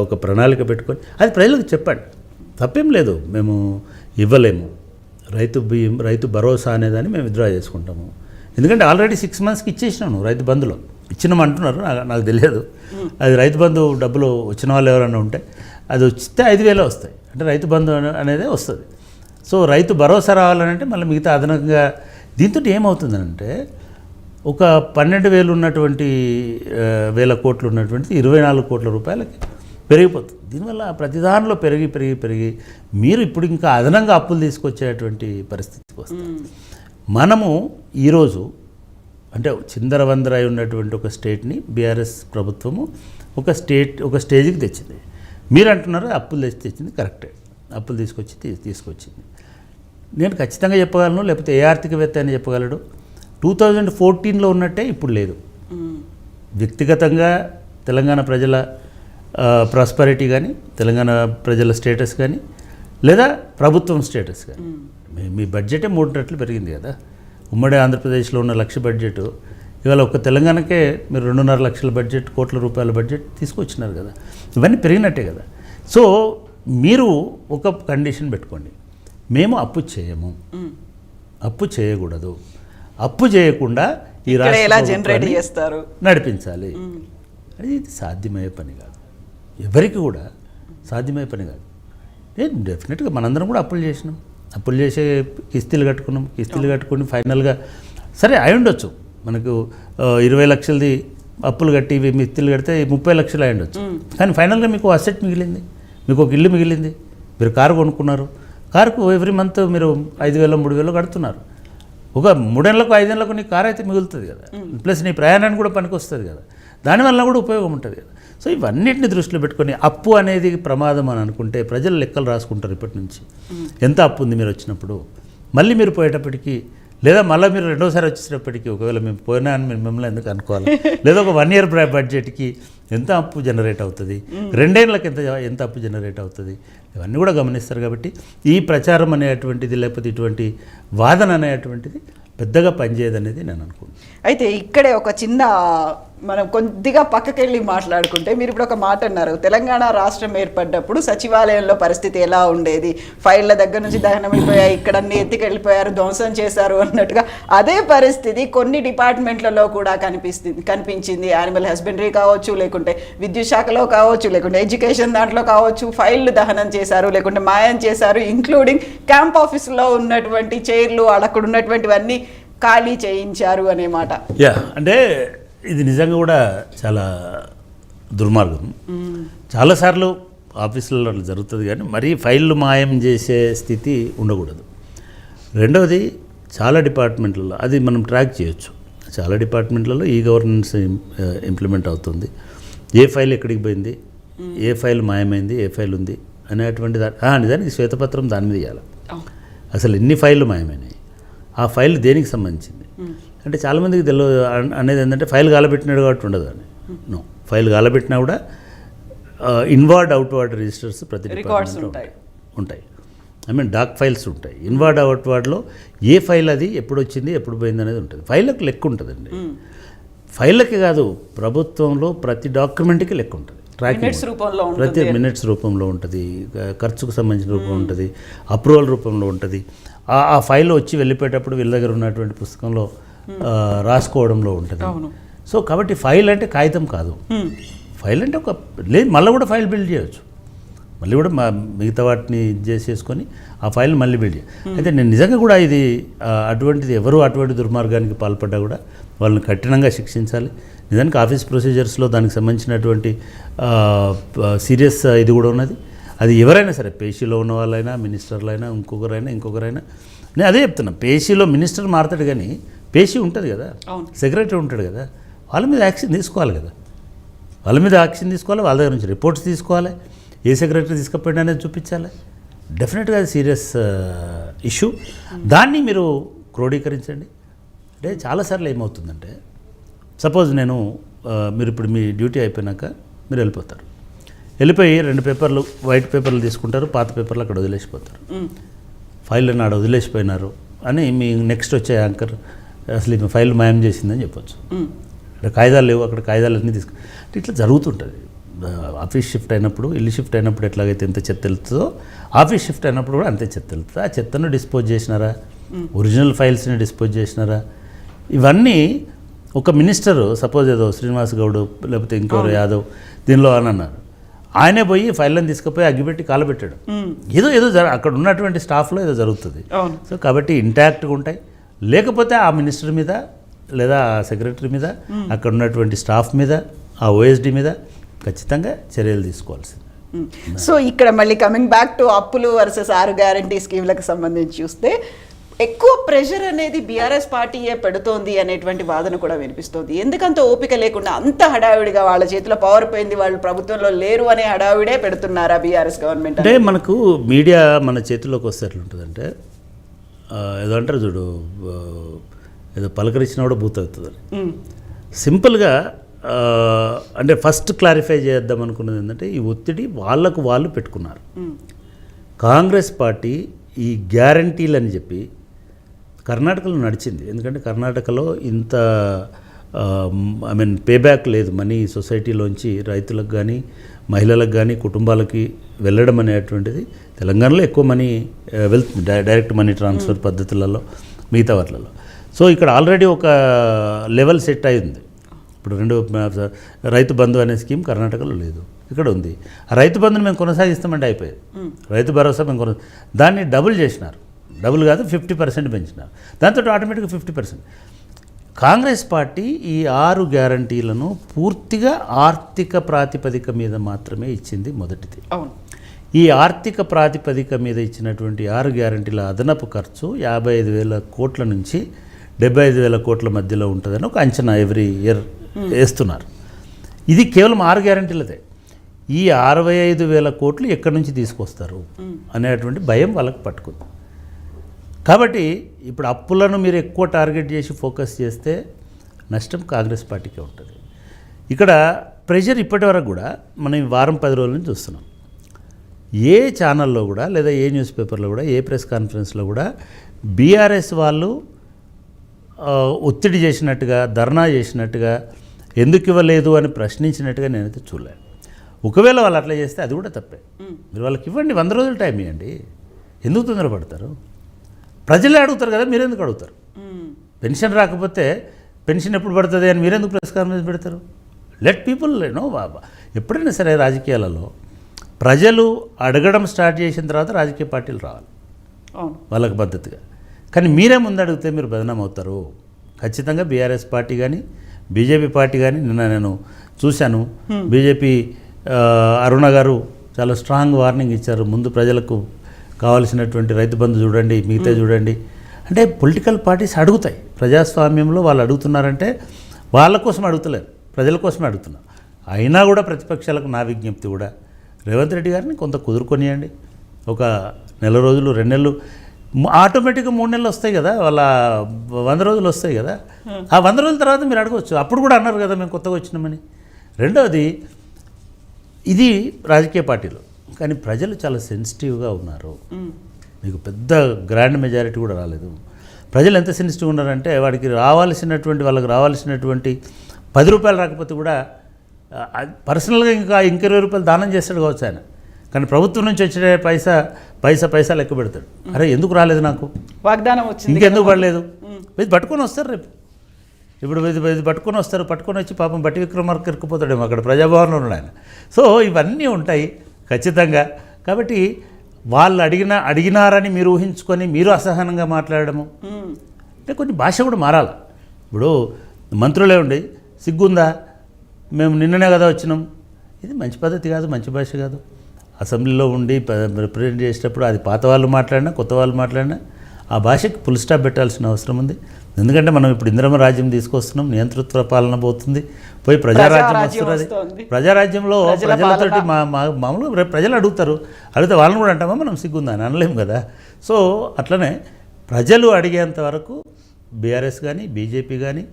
ఒక ప్రణాళిక పెట్టుకొని అది ప్రజలకు చెప్పండి. తప్పేం లేదు, మేము ఇవ్వలేము, రైతు బియ్యం, రైతు భరోసా అనేదాన్ని మేము విత్డ్రా చేసుకుంటాము. ఎందుకంటే ఆల్రెడీ 6 monthsకి ఇచ్చేసినాను రైతు బంధులో. ఇచ్చినాం అంటున్నారు, నాకు తెలియదు. అది రైతు బంధు డబ్బులు వచ్చిన వాళ్ళు ఎవరైనా ఉంటే అది వస్తే 5,000 వస్తాయి. అంటే రైతు బంధు అనేది వస్తుంది. సో రైతు భరోసా రావాలంటే మళ్ళీ మిగతా అదనంగా దీంతో ఏమవుతుందంటే ఒక 12,000 ఉన్నటువంటి 1,000 కోట్లు ఉన్నటువంటిది 24 కోట్ల రూపాయలకి పెరిగిపోతుంది. దీనివల్ల ప్రతి దానిలో పెరిగి మీరు ఇప్పుడు ఇంకా అదనంగా అప్పులు తీసుకొచ్చేటువంటి పరిస్థితికి వస్తుంది. మనము ఈరోజు అంటే చిందరవందరై ఉన్నటువంటి ఒక స్టేట్ని బీఆర్ఎస్ ప్రభుత్వము ఒక స్టేజ్కి తెచ్చింది. మీరు అంటున్నారు అప్పులు తెచ్చింది కరెక్టే, అప్పులు తీసుకొచ్చింది. నేను ఖచ్చితంగా చెప్పగలను, లేకపోతే ఏ ఆర్థికవేత్త అని చెప్పగలడు, 2014లో ఉన్నట్టే ఇప్పుడు లేదు. వ్యక్తిగతంగా తెలంగాణ ప్రజల ప్రాస్పరిటీ కానీ, తెలంగాణ ప్రజల స్టేటస్ కానీ, లేదా ప్రభుత్వం స్టేటస్ కానీ, మీ బడ్జెటే 3 రెట్లు పెరిగింది కదా. ఉమ్మడి ఆంధ్రప్రదేశ్లో ఉన్న 1,00,000 బడ్జెట్ ఇవాళ ఒక్క తెలంగాణకే మీరు 2.5 లక్షల బడ్జెట్, కోట్ల రూపాయల బడ్జెట్ తీసుకొచ్చినారు కదా. ఇవన్నీ పెరిగినట్టే కదా. సో మీరు ఒక కండిషన్ పెట్టుకోండి, మేము అప్పు చేయము, అప్పు చేయకూడదు, అప్పు చేయకుండా ఈ రాష్ట్రం నడిపించాలి. అది సాధ్యమయ్యే పని కాదు, ఎవరికి కూడా సాధ్యమయ్యే పని కాదు. డెఫినెట్గా మనందరం కూడా అప్పులు చేసినాం, అప్పులు చేసే కిస్తీలు కట్టుకుని ఫైనల్గా సరే అయి ఉండొచ్చు మనకు 20 లక్షలది అప్పులు కట్టి మిత్తులు కడితే 30 లక్షలు అయి ఉండొచ్చు. కానీ ఫైనల్గా మీకు అసెట్ మిగిలింది, మీకు ఒక ఇల్లు మిగిలింది, మీరు కారు కొనుక్కున్నారు. కారుకు ఎవ్రీ మంత్ మీరు 5,000 3,000 కడుతున్నారు. ఒక 3 ఏళ్ళకు 5 ఏళ్ళకు నీ కారు అయితే మిగులుతుంది కదా, ప్లస్ నీ ప్రయాణానికి కూడా పనికి వస్తుంది కదా, దానివల్ల కూడా ఉపయోగం ఉంటుంది కదా. సో ఇవన్నిటిని దృష్టిలో పెట్టుకొని అప్పు అనేది ప్రమాదం అని అనుకుంటే ప్రజలు లెక్కలు రాసుకుంటారు ఇప్పటి నుంచి. ఎంత అప్పు ఉంది మీరు వచ్చినప్పుడు, మళ్ళీ మీరు పోయేటప్పటికి, లేదా మళ్ళీ మీరు రెండోసారి వచ్చేటప్పటికి ఒకవేళ మేము పోయినా అని మిమ్మల్ని ఎందుకు అనుకోవాలి, లేదా ఒక 1 year బడ్జెట్కి ఎంత అప్పు జనరేట్ అవుతుంది, 2 ఏళ్ళకి ఎంత అప్పు జనరేట్ అవుతుంది, ఇవన్నీ కూడా గమనిస్తారు. కాబట్టి ఈ ప్రచారం అనేటువంటిది లేకపోతే ఇటువంటి వాదన అనేటువంటిది పెద్దగా పనిచేయదనేది నేను అనుకుంటున్నాను. అయితే ఇక్కడే ఒక చిన్న మనం కొద్దిగా పక్కకెళ్ళి మాట్లాడుకుంటే, మీరు ఇప్పుడు ఒక మాట అన్నారు, తెలంగాణ రాష్ట్రం ఏర్పడ్డప్పుడు సచివాలయంలో పరిస్థితి ఎలా ఉండేది, ఫైళ్ళ దగ్గర నుంచి దహనమైపోయాయి, ఇక్కడ అన్ని ఎత్తికెళ్ళిపోయారు, ధ్వంసం చేశారు అన్నట్టుగా అదే పరిస్థితి కొన్ని డిపార్ట్మెంట్లలో కూడా కనిపించింది. యానిమల్ హస్బెండరీ కావచ్చు, లేకుంటే విద్యుత్ శాఖలో కావచ్చు, లేకుంటే ఎడ్యుకేషన్ దాంట్లో కావచ్చు, ఫైళ్ళు దహనం చేశారు, లేకుంటే మాయం చేశారు, ఇంక్లూడింగ్ క్యాంప్ ఆఫీసులో ఉన్నటువంటి చైర్లు అక్కడ ఉన్నటువంటివన్నీ ఖాళీ చేయించారు అనే మాట. అంటే ఇది నిజంగా కూడా చాలా దుర్మార్గం. చాలాసార్లు ఆఫీసులలో జరుగుతుంది, కానీ మరీ ఫైళ్ళు మాయం చేసే స్థితి ఉండకూడదు. రెండవది, చాలా డిపార్ట్మెంట్లలో అది మనం ట్రాక్ చేయొచ్చు. చాలా డిపార్ట్మెంట్లలో ఈ గవర్నెన్స్ ఇంప్లిమెంట్ అవుతుంది. ఏ ఫైల్ ఎక్కడికి పోయింది, ఏ ఫైల్ మాయమైంది, ఏ ఫైల్ ఉంది అనేటువంటి నిజానికి శ్వేతపత్రం దాని మీద ఇవ్వాలి. అసలు ఎన్ని ఫైళ్ళు మాయమైనాయి, ఆ ఫైల్ దేనికి సంబంధించింది అంటే చాలామందికి తెలియదు. అనేది ఏంటంటే ఫైల్ గాలబెట్టినాడు కాబట్టి ఉండదు అని. నో, ఫైల్ గాలబెట్టినా కూడా ఇన్వార్డ్ అవుట్వార్డ్ రిజిస్టర్స్ ప్రతి డిపార్ట్మెంట్లో ఉంటాయి. డాక్ ఫైల్స్ ఉంటాయి. ఇన్వార్డ్ అవుట్వార్డ్లో ఏ ఫైల్ అది ఎప్పుడు వచ్చింది ఎప్పుడు పోయింది అనేది ఉంటుంది. ఫైళ్ళకి లెక్క ఉంటుందండి. ఫైళ్ళకి కాదు, ప్రభుత్వంలో ప్రతి డాక్యుమెంట్కి లెక్క ఉంటుంది. ప్రతి మినిట్స్ రూపంలో ఉంటుంది, ఖర్చుకు సంబంధించిన రూపం ఉంటుంది, అప్రూవల్ రూపంలో ఉంటుంది. ఆ ఫైల్ వచ్చి వెళ్ళిపోయేటప్పుడు వీళ్ళ దగ్గర ఉన్నటువంటి పుస్తకంలో రాసుకోవడంలో ఉంటుంది. సో కాబట్టి ఫైల్ అంటే కాగితం కాదు. ఫైల్ అంటే ఒక మళ్ళీ కూడా ఫైల్ బిల్డ్ చేయవచ్చు, మళ్ళీ కూడా మిగతా వాటిని చేసేసుకొని ఆ ఫైల్ మళ్ళీ బిల్డ్ చేయాలి. అయితే నేను నిజంగా కూడా ఇది అటువంటిది ఎవరు అటువంటి దుర్మార్గానికి పాల్పడ్డా కూడా వాళ్ళని కఠినంగా శిక్షించాలి. నిజానికి ఆఫీస్ ప్రొసీజర్స్లో దానికి సంబంధించినటువంటి సీరియస్ ఇది కూడా ఉన్నది. అది ఎవరైనా సరే, పేషీలో ఉన్న వాళ్ళైనా, మినిస్టర్లైనా, ఇంకొకరైనా నేను అదే చెప్తున్నా. పేషీలో మినిస్టర్ మారుతాడు, కానీ పేషీ ఉంటుంది కదా, సెక్రటరీ ఉంటాడు కదా, వాళ్ళ మీద యాక్షన్ తీసుకోవాలి కదా. వాళ్ళ దగ్గర నుంచి రిపోర్ట్స్ తీసుకోవాలి, ఏ సెక్రటరీ తీసుకుపోయినా అనేది చూపించాలి. డెఫినెట్గా అది సీరియస్ ఇష్యూ. దాన్ని మీరు క్రోడీకరించండి. అంటే చాలాసార్లు ఏమవుతుందంటే, సపోజ్ మీరు ఇప్పుడు మీ డ్యూటీ అయిపోయినాక మీరు వెళ్ళిపోయి 2 పేపర్లు వైట్ పేపర్లు తీసుకుంటారు, పాత పేపర్లు అక్కడ వదిలేసిపోతారు. ఫైల్ ఆడ వదిలేసిపోయినారు అని మీ నెక్స్ట్ వచ్చే యాంకర్ అసలు ఈ ఫైల్ మాయం చేసిందని చెప్పొచ్చు. అక్కడ కాగితాలు లేవు, అక్కడ కాగితాలన్నీ అంటే ఇట్లా జరుగుతుంటుంది. ఆఫీస్ షిఫ్ట్ అయినప్పుడు, ఇల్లు షిఫ్ట్ అయినప్పుడు ఎట్లాగైతే ఎంత చెత్త వెళ్తుందో ఆఫీస్ షిఫ్ట్ అయినప్పుడు కూడా అంతే చెత్త వెళ్తుంది. ఆ చెత్తను డిస్పోజ్ చేసినారా, ఒరిజినల్ ఫైల్స్ని డిస్పోజ్ చేసినారా, ఇవన్నీ ఒక మినిస్టరు సపోజ్ ఏదో శ్రీనివాస్ గౌడ్ లేకపోతే ఇంకెవరు యాదవ్ దీనిలో అని అన్నారు, ఆయనే పోయి ఫైళ్ళని తీసుకుపోయి అగ్గిపెట్టి కాలబెట్టాడు. ఏదో ఏదో అక్కడ ఉన్నటువంటి స్టాఫ్లో ఏదో జరుగుతుంది. సో కాబట్టి ఇంటాక్ట్గా ఉంటాయి. లేకపోతే ఆ మినిస్టర్ మీద లేదా ఆ సెక్రటరీ మీద, అక్కడ ఉన్నటువంటి స్టాఫ్ మీద, ఆ ఓఎస్డి మీద ఖచ్చితంగా చర్యలు తీసుకోవాల్సింది. సో ఇక్కడ మళ్ళీ కమింగ్ బ్యాక్ టు అప్పులు వర్సెస్ 6 గ్యారంటీ స్కీమ్లకు సంబంధించి చూస్తే ఎక్కువ ప్రెషర్ అనేది బీఆర్ఎస్ పార్టీయే పెడుతోంది అనేటువంటి వాదన కూడా వినిపిస్తోంది. ఎందుకంత ఓపిక లేకుండా అంత హడావిడిగా వాళ్ళ చేతిలో పవర్ పోయింది, వాళ్ళు ప్రభుత్వంలో లేరు అనే హడావిడే పెడుతున్నారా బీఆర్ఎస్ గవర్నమెంట్? అంటే మనకు మీడియా మన చేతిలోకి వస్తే ఎట్లుంటుందంటే ఏదో అంటారు చూడు, ఏదో పలకరించినా కూడా బూత్ అవుతుందని. సింపుల్గా అంటే ఫస్ట్ క్లారిఫై చేద్దాం అనుకున్నది ఏంటంటే ఈ ఒత్తిడి వాళ్ళకు వాళ్ళు పెట్టుకున్నారు. కాంగ్రెస్ పార్టీ ఈ గ్యారంటీలు అని చెప్పి కర్ణాటకలో నడిచింది. ఎందుకంటే కర్ణాటకలో ఇంత పేబ్యాక్ లేదు, మనీ సొసైటీలోంచి రైతులకు కానీ మహిళలకు కానీ కుటుంబాలకి వెళ్ళడం అనేటువంటిది. తెలంగాణలో ఎక్కువ మనీ వెళ్తుంది డైరెక్ట్ మనీ ట్రాన్స్ఫర్ పద్ధతులలో, మిగతా వాటిలలో. సో ఇక్కడ ఆల్రెడీ ఒక లెవెల్ సెట్ అయింది. ఇప్పుడు రైతు బంధు అనే స్కీమ్ కర్ణాటకలో లేదు, ఇక్కడ ఉంది. ఆ రైతు బంధుని మేము కొనసాగిస్తామంటే అయిపోయేది. రైతు భరోసా మేము దాన్ని డబుల్ చేసినారు, డబుల్ కాదు 50% పెంచినారు. దాంతో ఆటోమేటిక్గా 50%. కాంగ్రెస్ పార్టీ ఈ 6 గ్యారంటీలను పూర్తిగా ఆర్థిక ప్రాతిపదిక మీద మాత్రమే ఇచ్చింది. మొదటిది ఈ ఆర్థిక ప్రాతిపదిక మీద ఇచ్చినటువంటి 6 గ్యారంటీల అదనపు ఖర్చు 55,000 కోట్ల నుంచి 75,000 కోట్ల మధ్యలో ఉంటుందని ఒక అంచనా ఎవ్రీ ఇయర్ వేస్తున్నారు. ఇది కేవలం 6 గ్యారంటీలదే. ఈ 65,000 కోట్లు ఎక్కడి నుంచి తీసుకొస్తారు అనేటువంటి భయం వాళ్ళకి పట్టుకుంది. కాబట్టి ఇప్పుడు అప్పులను మీరు ఎక్కువ టార్గెట్ చేసి ఫోకస్ చేస్తే నష్టం కాంగ్రెస్ పార్టీకే ఉంటుంది. ఇక్కడ ప్రెషర్ ఇప్పటి వరకు కూడా మనం ఈ వారం 10 రోజుల నుంచి చూస్తున్నాం. ఏ ఛానల్లో కూడా లేదా ఏ న్యూస్ పేపర్లో కూడా ఏ ప్రెస్ కాన్ఫరెన్స్లో కూడా బీఆర్ఎస్ వాళ్ళు ఒత్తిడి చేసినట్టుగా, ధర్నా చేసినట్టుగా, ఎందుకు ఇవ్వలేదు అని ప్రశ్నించినట్టుగా నేనైతే చూడలేను. ఒకవేళ వాళ్ళు అట్లా చేస్తే అది కూడా తప్పే. మీరు వాళ్ళకి ఇవ్వండి, 100 రోజులు టైం ఇవ్వండి. ఎందుకు తొందరపడతారు? ప్రజలే అడుగుతారు కదా, మీరెందుకు అడుగుతారు? పెన్షన్ రాకపోతే పెన్షన్ ఎప్పుడు పడుతుంది అని మీరెందుకు ప్రెస్ కాన్ఫరెన్స్ పెడతారు? లెట్ పీపుల్ ఎప్పుడైనా సరే రాజకీయాలలో ప్రజలు అడగడం స్టార్ట్ చేసిన తర్వాత రాజకీయ పార్టీలు రావాలి వాళ్ళకి పద్ధతిగా. కానీ మీరే ముందు అడిగితే మీరు బదనాం అవుతారు. ఖచ్చితంగా బీఆర్ఎస్ పార్టీ కానీ బీజేపీ పార్టీ కానీ, నిన్న నేను చూశాను బీజేపీ అరుణ గారు చాలా స్ట్రాంగ్ వార్నింగ్ ఇచ్చారు. ముందు ప్రజలకు కావాల్సినటువంటి రైతు బంధు చూడండి, మిగతా చూడండి. అంటే పొలిటికల్ పార్టీస్ అడుగుతాయి. ప్రజాస్వామ్యంలో వాళ్ళు అడుగుతున్నారంటే వాళ్ళ కోసం అడుగుతలేరు, ప్రజల కోసమే అడుగుతున్నారు. అయినా కూడా ప్రతిపక్షాలకు నా విజ్ఞప్తి కూడా, రేవంత్ రెడ్డి గారిని కొంత కుదురుకొనియండి. ఒక నెల రోజులు, 2 నెలలు, ఆటోమేటిక్గా 3 నెలలు వస్తాయి కదా, వాళ్ళ 100 రోజులు వస్తాయి కదా. ఆ 100 రోజుల తర్వాత మీరు అడగవచ్చు. అప్పుడు కూడా అన్నారు కదా మేము కొత్తగా వచ్చినామని. రెండవది, ఇది రాజకీయ పార్టీలు, కానీ ప్రజలు చాలా సెన్సిటివ్గా ఉన్నారు. మీకు పెద్ద గ్రాండ్ మెజారిటీ కూడా రాలేదు. ప్రజలు ఎంత సెన్సిటివ్ ఉన్నారంటే వాళ్ళకి రావాల్సినటువంటి 10 రూపాయలు రాకపోతే కూడా పర్సనల్గా ఇంకా 20 రూపాయలు దానం చేస్తాడు కావచ్చు ఆయన. కానీ ప్రభుత్వం నుంచి వచ్చే పైసా లెక్క పెడతాడు. అరే ఎందుకు రాలేదు, నాకు వాగ్దానం వచ్చింది, ఇంకెందుకు పడలేదు? ఇది పట్టుకొని వస్తారు రేపు. ఇప్పుడు ఇది పట్టుకొని వస్తారు, పట్టుకొని వచ్చి పాపం బట్టి విక్రమార్క ఇరుక్కుపోతాడేమో అక్కడ ప్రజాభవన్లో ఉన్నాడు ఆయన. సో ఇవన్నీ ఉంటాయి ఖచ్చితంగా. కాబట్టి వాళ్ళు అడిగినారని మీరు ఊహించుకొని మీరు అసహనంగా మాట్లాడము అంటే కొన్ని భాష కూడా మారాలి. ఇప్పుడు మంత్రులే ఉండి సిగ్గుందా, మేము నిన్ననే కదా వచ్చినాం, ఇది మంచి పద్ధతి కాదు, మంచి భాష కాదు. అసెంబ్లీలో ఉండి రిప్రజెంట్ చేసేటప్పుడు అది పాత వాళ్ళు మాట్లాడినా కొత్త వాళ్ళు మాట్లాడినా ఆ భాషకి ఫుల్ స్టాప్ పెట్టాల్సిన అవసరం ఉంది. ఎందుకంటే మనం ఇప్పుడు ఇందిరమ రాజ్యం తీసుకొస్తున్నాం, నియంతృత్వ పాలన పోతుంది, పోయి ప్రజారాజ్యం వస్తున్నది. ప్రజారాజ్యంలో ప్రజలతోటి మామూలుగా ప్రజలు అడిగితే వాళ్ళని కూడా అంటామా మనం సిగ్గుందా అని అనలేము కదా. సో అట్లనే ప్రజలు అడిగేంత వరకు బీఆర్ఎస్ కానీ బీజేపీ కానీ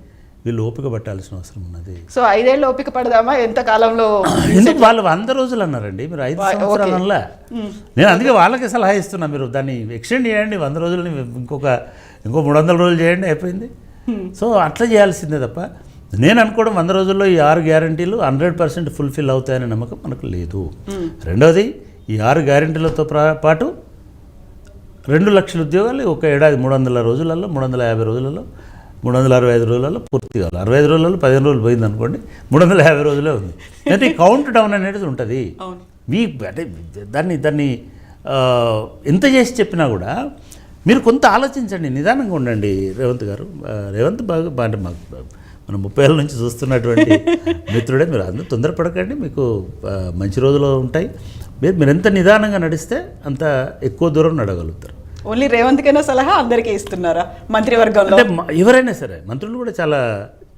వీళ్ళు ఓపిక పట్టాల్సిన అవసరం ఉన్నది. సో 5 ఏళ్ళు ఓపిక పడదామా? ఎంత కాలంలో? ఎందుకు వాళ్ళు 100 రోజులు అన్నారండి, మీరు 5 సంవత్సరాలలా. నేను అందుకే వాళ్ళకి సలహా ఇస్తున్నా, మీరు దాన్ని ఎక్స్టెండ్ చేయండి, 100 రోజులని ఇంకో 300 రోజులు చేయండి, అయిపోయింది. సో అట్లా చేయాల్సిందే తప్ప నేను అనుకోవడం 100 రోజుల్లో ఈ 6 గ్యారంటీలు 100% ఫుల్ఫిల్ అవుతాయనే నమ్మకం మనకు లేదు. రెండవది, ఈ 6 గ్యారంటీలతో పాటు 2 లక్షల ఉద్యోగాలు ఒక ఏడాది 300 రోజులలో, 350 రోజులలో, 365 రోజులలో పూర్తి కావాలి. 65 రోజులలో 15 రోజులు పోయింది అనుకోండి, 350 రోజులే ఉంది. అంటే కౌంట్ డౌన్ అనేది ఉంటుంది. అంటే దాన్ని ఎంత చేసి చెప్పినా కూడా మీరు కొంత ఆలోచించండి, నిదానంగా ఉండండి. రేవంత్ గారు, రేవంత్ బాగా అంటే మాకు మనం 30 ఏళ్ళ నుంచి చూస్తున్నటువంటి మిత్రుడే. మీరు అందరూ తొందరపడకండి, మీకు మంచి రోజులు ఉంటాయి. మీరు ఎంత నిదానంగా నడిస్తే అంత ఎక్కువ దూరం నడగలుగుతారు. ఓన్లీ రేవంత్కైనా సలహా అందరికీ ఇస్తున్నారా మంత్రివర్గంలో? అంటే ఎవరైనా సరే, మంత్రులు కూడా చాలా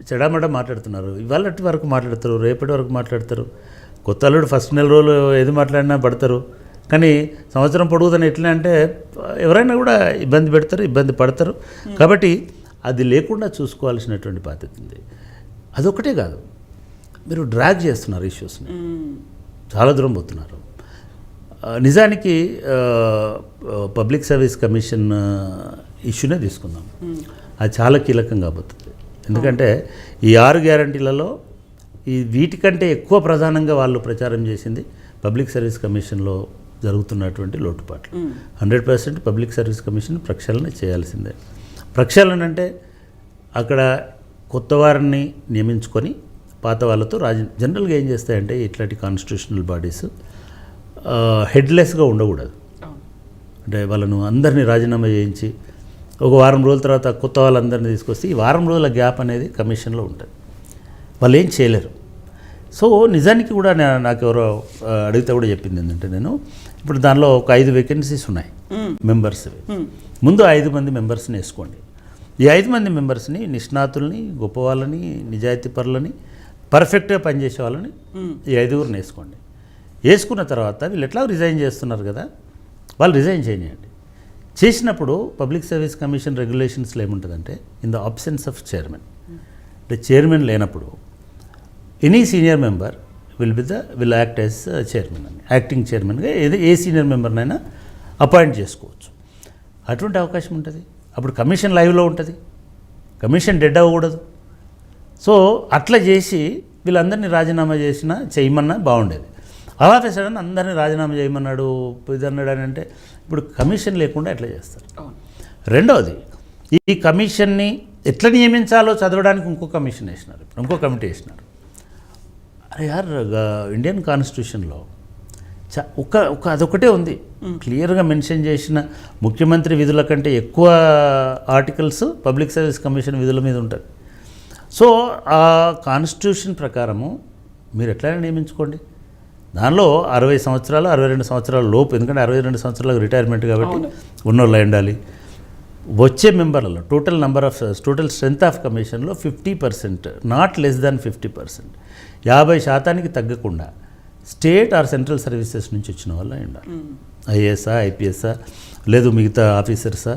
చెడామడ మాట్లాడుతున్నారు. ఇవాళ వరకు మాట్లాడతారు, రేపటి వరకు మాట్లాడతారు. కొత్త అల్లుడు ఫస్ట్ నెల రోజులు ఏది మాట్లాడినా పడతారు. కానీ సంవత్సరం పొడుగుదని ఎట్లా అంటే ఎవరైనా కూడా ఇబ్బంది పెడతారు, ఇబ్బంది పడతారు. కాబట్టి అది లేకుండా చూసుకోవాల్సినటువంటి బాధ్యత ఉంది. అదొకటే కాదు, మీరు డ్రాగ్ చేస్తున్నారు ఇష్యూస్ని, చాలా దూరం పోతున్నారు. నిజానికి పబ్లిక్ సర్వీస్ కమిషన్ ఇష్యూనే తీసుకుందాం. అది చాలా కీలకం కాబోతుంది. ఎందుకంటే ఈ 6 గ్యారంటీలలో వీటికంటే ఎక్కువ ప్రధానంగా వాళ్ళు ప్రచారం చేసింది పబ్లిక్ సర్వీస్ కమిషన్లో జరుగుతున్నటువంటి లోటుపాట్లు. 100% పబ్లిక్ సర్వీస్ కమిషన్ ప్రక్షాళన చేయాల్సిందే. ప్రక్షాళన అంటే అక్కడ కొత్త వారిని నియమించుకొని పాత వాళ్ళతో జనరల్గా ఏం చేస్తాయంటే ఇట్లాంటి కాన్స్టిట్యూషనల్ బాడీస్ హెడ్లెస్గా ఉండకూడదు. అంటే వాళ్ళను అందరినీ రాజీనామా చేయించి ఒక వారం రోజుల తర్వాత కొత్త వాళ్ళందరినీ తీసుకొస్తే ఈ వారం రోజుల గ్యాప్ అనేది కమిషన్లో ఉంటుంది. వాళ్ళు ఏం చేయలేరు. సో నిజానికి కూడా నాకు ఎవరో అడిగితే కూడా చెప్పింది ఏంటంటే, నేను ఇప్పుడు దానిలో ఒక 5 వేకెన్సీస్ ఉన్నాయి మెంబర్స్వి. ముందు 5 మంది మెంబర్స్ని వేసుకోండి. ఈ 5 మంది మెంబర్స్ని నిష్ణాతుల్ని, గొప్ప వాళ్ళని, నిజాయితీ పరులని, పర్ఫెక్ట్గా పనిచేసే వాళ్ళని ఈ 5గురిని వేసుకోండి. వేసుకున్న తర్వాత వీళ్ళు ఎట్లా రిజైన్ చేస్తున్నారు కదా, వాళ్ళు రిజైన్ చేయండి. చేసినప్పుడు పబ్లిక్ సర్వీస్ కమిషన్ రెగ్యులేషన్స్లో ఏముంటుందంటే, in the absence of chairman, అంటే చైర్మన్ లేనప్పుడు any senior member will act as chairman అని, యాక్టింగ్ చైర్మన్గా ఏ సీనియర్ మెంబర్నైనా అపాయింట్ చేసుకోవచ్చు. అటువంటి అవకాశం ఉంటుంది. అప్పుడు కమిషన్ లైవ్లో ఉంటుంది, కమిషన్ డెడ్ అవ్వకూడదు. సో అట్లా చేసి వీళ్ళందరినీ రాజీనామా చేయమన్నా బాగుండేది. అలా సడన్ అందరినీ రాజీనామా చేయమన్నాడు, ఇదన్నాడు అని అంటే ఇప్పుడు కమిషన్ లేకుండా ఎట్లా చేస్తారు? రెండవది, ఈ కమిషన్ని ఎట్లా నియమించాలో చదవడానికి ఇంకో కమిషన్ వేసినారు, ఇంకో కమిటీ వేసినారు. అరే యార్, ఇండియన్ కాన్స్టిట్యూషన్లో అదొకటే ఉంది, క్లియర్గా మెన్షన్ చేసిన ముఖ్యమంత్రి విధుల కంటే ఎక్కువ ఆర్టికల్స్ పబ్లిక్ సర్వీస్ కమిషన్ విధుల మీద ఉంటుంది. సో ఆ కాన్స్టిట్యూషన్ ప్రకారము మీరు ఎట్లయినా నియమించుకోండి. దానిలో 60 సంవత్సరాలు 62 సంవత్సరాల లోపు, ఎందుకంటే 62 సంవత్సరాలకు రిటైర్మెంట్ కాబట్టి ఉన్నోళ్ళు ఉండాలి. వచ్చే మెంబర్లలో టోటల్ స్ట్రెంత్ ఆఫ్ కమిషన్లో 50%, నాట్ లెస్ దాన్ 50%, 50% తగ్గకుండా స్టేట్ ఆర్ సెంట్రల్ సర్వీసెస్ నుంచి వచ్చిన వాళ్ళు ఉండాలి. ఐఏఎస్ఆ, ఐపీఎస్ఆ, లేదు మిగతా ఆఫీసర్సా,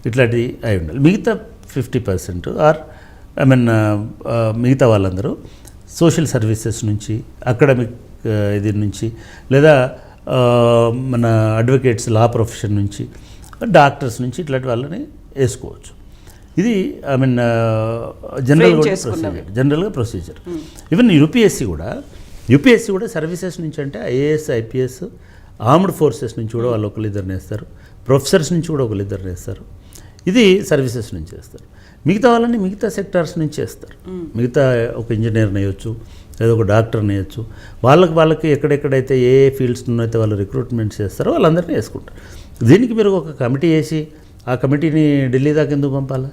ఇట్లాంటివి అయి ఉండాలి. మిగతా 50% ఆర్ మిగతా వాళ్ళందరూ సోషల్ సర్వీసెస్ నుంచి, అకాడమిక్ ఇది నుంచి, లేదా మన అడ్వకేట్స్, లా ప్రొఫెషన్ నుంచి, డాక్టర్స్ నుంచి ఇట్లాంటి వాళ్ళని వేసుకోవచ్చు. ఇది జనరల్గా ప్రొసీజర్. ఈవెన్ యూపీఎస్సీ కూడా సర్వీసెస్ నుంచి, అంటే ఐఏఎస్, ఐపీఎస్, ఆర్మ్డ్ ఫోర్సెస్ నుంచి కూడా వాళ్ళు ఒకరిద్దరిని వేస్తారు, ప్రొఫెసర్స్ నుంచి కూడా ఒకరిద్దరిని వేస్తారు. ఇది సర్వీసెస్ నుంచి వేస్తారు. మిగతా వాళ్ళని మిగతా సెక్టార్స్ నుంచి వేస్తారు. మిగతా ఒక ఇంజనీర్ని వేయచ్చు, లేదా ఒక డాక్టర్ని వేయచ్చు. వాళ్ళకి ఎక్కడెక్కడైతే ఏ ఫీల్డ్స్లో అయితే వాళ్ళు రిక్రూట్మెంట్ చేస్తారో వాళ్ళందరినీ వేసుకుంటారు. దీనికి మీరు ఒక కమిటీ వేసి ఆ కమిటీని ఢిల్లీ దాకా ఎందుకు పంపాలా?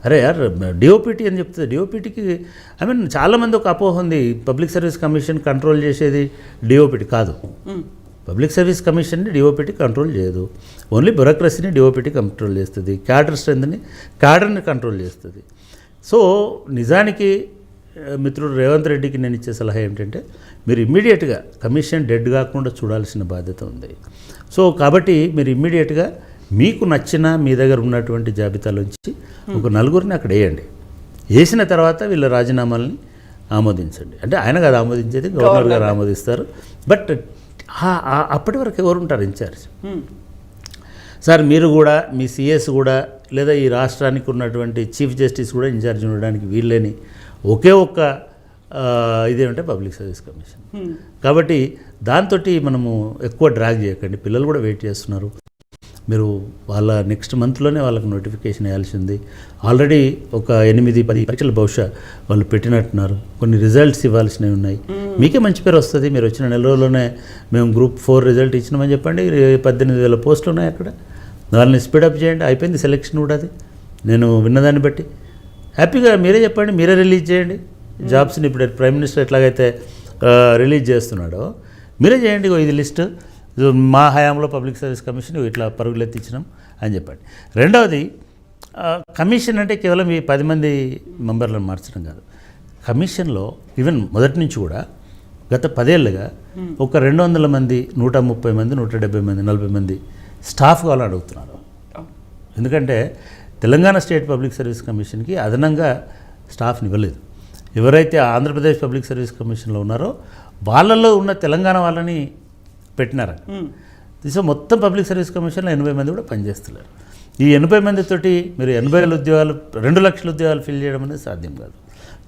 అరే యార్, డిఓపిటీ అని చెప్తుంది. డిఓపిటీకి చాలామంది ఒక అపోహ ఉంది, పబ్లిక్ సర్వీస్ కమిషన్ కంట్రోల్ చేసేది డిఓపిటీ కాదు. పబ్లిక్ సర్వీస్ కమిషన్ని డిఓపిటీ కంట్రోల్ చేయదు. ఓన్లీ బ్యూరోక్రసీని డిఓపిటీ కంట్రోల్ చేస్తుంది, క్యాడర్ని కంట్రోల్ చేస్తుంది. సో నిజానికి మిత్రుడు రేవంత్ రెడ్డికి నేను ఇచ్చే సలహా ఏంటంటే, మీరు ఇమ్మీడియట్గా కమిషన్ డెడ్ కాకుండా చూడాల్సిన బాధ్యత ఉంది. సో కాబట్టి మీరు ఇమ్మీడియట్గా మీకు నచ్చిన మీ దగ్గర ఉన్నటువంటి జాబితాలోంచి ఒక 4గురిని అక్కడ వేయండి. వేసిన తర్వాత వీళ్ళ రాజీనామాలని ఆమోదించండి. అంటే ఆయన కాదు ఆమోదించేది, గవర్నర్ గారు ఆమోదిస్తారు. బట్ అప్పటి వరకు ఎవరు ఉంటారు ఇన్ఛార్జ్? సార్ మీరు కూడా, మీ సిఎస్ కూడా, లేదా ఈ రాష్ట్రానికి ఉన్నటువంటి చీఫ్ జస్టిస్ కూడా ఇన్ఛార్జ్ ఉండడానికి వీళ్ళని ఒకే ఒక్క ఇదేమంటే పబ్లిక్ సర్వీస్ కమిషన్. కాబట్టి దాంతో మనము ఎక్కువ డ్రాగ్ చేయకండి. పిల్లలు కూడా వెయిట్ చేస్తున్నారు. మీరు వాళ్ళ నెక్స్ట్ మంత్లోనే వాళ్ళకి నోటిఫికేషన్ వేయాల్సింది. ఆల్రెడీ ఒక 8-10 పరీక్షలు బహుశా వాళ్ళు పెట్టినట్టున్నారు. కొన్ని రిజల్ట్స్ ఇవ్వాల్సినవి ఉన్నాయి. మీకే మంచి పేరు వస్తుంది. మీరు వచ్చిన నెల రోజుల్లోనే మేము గ్రూప్ 4 రిజల్ట్ ఇచ్చినామని చెప్పండి. 18,000 పోస్టులు ఉన్నాయి అక్కడ. వాళ్ళని స్పీడప్ చేయండి. అయిపోయింది సెలెక్షన్ కూడా. అది నేను విన్నదాన్ని బట్టి హ్యాపీగా మీరే చెప్పండి, మీరే రిలీజ్ చేయండి జాబ్స్ని. ఇప్పుడు ప్రైమ్ మినిస్టర్ ఎట్లాగైతే రిలీజ్ చేస్తున్నాడో మీరే చేయండి. ఇది లిస్టు మా హయాంలో పబ్లిక్ సర్వీస్ కమిషన్ ఇట్లా పరుగులు ఎత్తించినాం అని చెప్పండి. రెండవది, కమిషన్ అంటే కేవలం ఈ 10 మంది మెంబర్లను మార్చడం కాదు. కమిషన్లో ఈవెన్ మొదటి నుంచి కూడా గత 10 ఏళ్ళుగా ఒక 200 మంది, 130 మంది, 170 మంది, 40 మంది స్టాఫ్ కావాలని అడుగుతున్నారు. ఎందుకంటే తెలంగాణ స్టేట్ పబ్లిక్ సర్వీస్ కమిషన్కి అదనంగా స్టాఫ్ని ఇవ్వలేదు. ఎవరైతే ఆంధ్రప్రదేశ్ పబ్లిక్ సర్వీస్ కమిషన్లో ఉన్నారో వాళ్ళల్లో ఉన్న తెలంగాణ వాళ్ళని పెట్టినారు. సో మొత్తం పబ్లిక్ సర్వీస్ కమిషన్లో 80 మంది కూడా పనిచేస్తున్నారు. ఈ 80 మందితోటి మీరు 80,000 ఉద్యోగాలు, 2 లక్షల ఉద్యోగాలు ఫిల్ చేయడం అనేది సాధ్యం కాదు.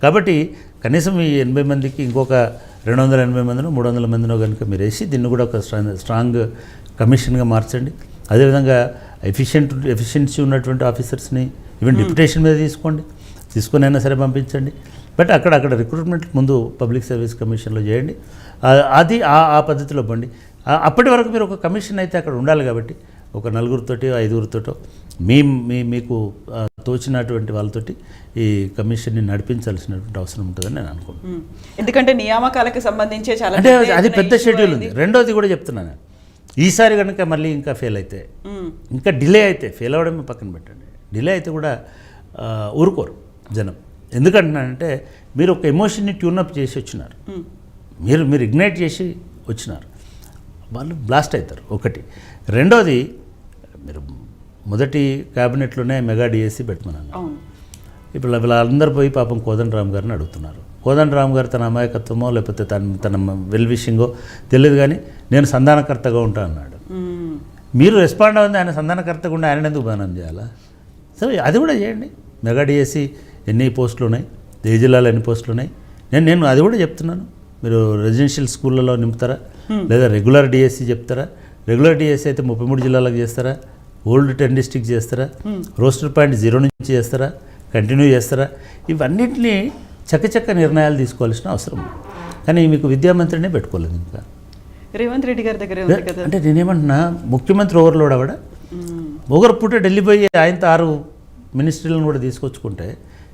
కాబట్టి కనీసం ఈ 80 మందికి ఇంకొక 280 మందినో 300 మందినో కనుక మీరు వేసి దీన్ని కూడా ఒక స్ట్రాంగ్ కమిషన్గా మార్చండి. అదేవిధంగా ఎఫిషియన్సీ ఉన్నటువంటి ఆఫీసర్స్ని ఈవెన్ డిప్యుటేషన్ మీద తీసుకొని అయినా సరే పంపించండి. బట్ అక్కడ రిక్రూట్మెంట్ ముందు పబ్లిక్ సర్వీస్ కమిషన్లో చేయండి. అది ఆ పద్ధతిలో పండి. అప్పటి వరకు మీరు ఒక కమిషన్ అయితే అక్కడ ఉండాలి. కాబట్టి ఒక 4 5 మీకు తోచినటువంటి వాళ్ళతోటి ఈ కమిషన్ని నడిపించాల్సినటువంటి అవసరం ఉంటుందని నేను అనుకుంటున్నాను. ఎందుకంటే నియామకాలకు సంబంధించే చాలా అంటే అది పెద్ద షెడ్యూల్ ఉంది. రెండోది కూడా చెప్తున్నాను, ఈసారి కనుక మళ్ళీ ఇంకా ఫెయిల్ అయితే, ఇంకా డిలే అయితే, ఫెయిల్ అవ్వడమే పక్కన పెట్టండి, డిలే అయితే కూడా ఊరుకోరు జనం. ఎందుకంటున్నానంటే మీరు ఒక ఎమోషన్ని ట్యూనప్ చేసి వచ్చినారు, మీరు ఇగ్నైట్ చేసి వచ్చినారు, వాళ్ళు బ్లాస్ట్ అవుతారు. ఒకటి. రెండోది, మీరు మొదటి క్యాబినెట్లోనే మెగా డిఎస్సి పెట్టమన్నాను. ఇప్పుడు వీళ్ళందరూ పోయి పాపం కోదండరామ్ గారిని అడుగుతున్నారు. కోదండరామ్ గారు తన అమాయకత్వమో లేకపోతే తన వెల్ విషింగో తెలియదు, కానీ నేను సంధానకర్తగా ఉంటా అన్నాడు. మీరు రెస్పాండ్ అవ్వండి, ఆయన సంధానకర్తగా ఉండి ఆయన ఎందుకు బదనాం చేయాలా? సో అది కూడా చేయండి. మెగా డిఎస్సి ఎన్ని పోస్టులు ఉన్నాయి, ఏ జిల్లాలో ఎన్ని పోస్టులు ఉన్నాయి, నేను అది కూడా చెప్తున్నాను. మీరు రెసిడెన్షియల్ స్కూళ్ళలో నింపుతారా, లేదా రెగ్యులర్ డిఎస్సి చెప్తారా? రెగ్యులర్ డిఎస్సి అయితే 33 జిల్లాలకు చేస్తారా, ఓల్డ్ 10 డిస్ట్రిక్ట్ చేస్తారా, రోస్టర్ పాయింట్ 0 నుంచి చేస్తారా, కంటిన్యూ చేస్తారా? ఇవన్నింటినీ చక్కచక్క నిర్ణయాలు తీసుకోవాల్సిన అవసరం. కానీ మీకు విద్యామంత్రినే పెట్టుకోలేదు. ఇంకా రేవంత్ రెడ్డి గారి దగ్గర అంటే నేనేమంటున్నా, ముఖ్యమంత్రి ఓవర్లోడ్ అవ్వడ, ఒకరు పూట ఢిల్లీ పోయి ఆయనతో 6 మినిస్ట్రీలను కూడా తీసుకొచ్చుకుంటే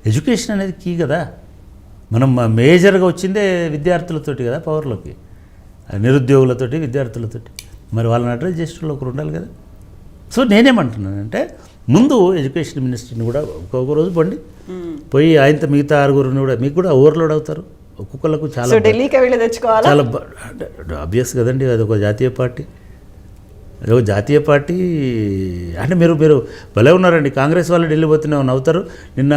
ఎడ్యుకేషన్ అనేది కీ కదా. మనం మేజర్గా వచ్చిందే విద్యార్థులతోటి కదా పవర్లోకి, నిరుద్యోగులతోటి, విద్యార్థులతోటి. మరి వాళ్ళని అడ్రస్ చేసేటోళ్ళు ఒకరు ఉండాలి కదా. సో నేనేమంటున్నానంటే ముందు ఎడ్యుకేషన్ మినిస్టర్ని కూడా ఒక్కొక్క రోజు పోయి ఆయనతో మిగతా 6గురిని కూడా, మీకు కూడా ఓవర్లోడ్ అవుతారు. ఒక్కొక్కళ్ళకు చాలా చాలా ఆబ్వియస్ కదండి. అది ఒక జాతీయ పార్టీ, అంటే మీరు భలే ఉన్నారండి. కాంగ్రెస్ వాళ్ళు ఢిల్లీ పోతూనే అవుతారు. నిన్న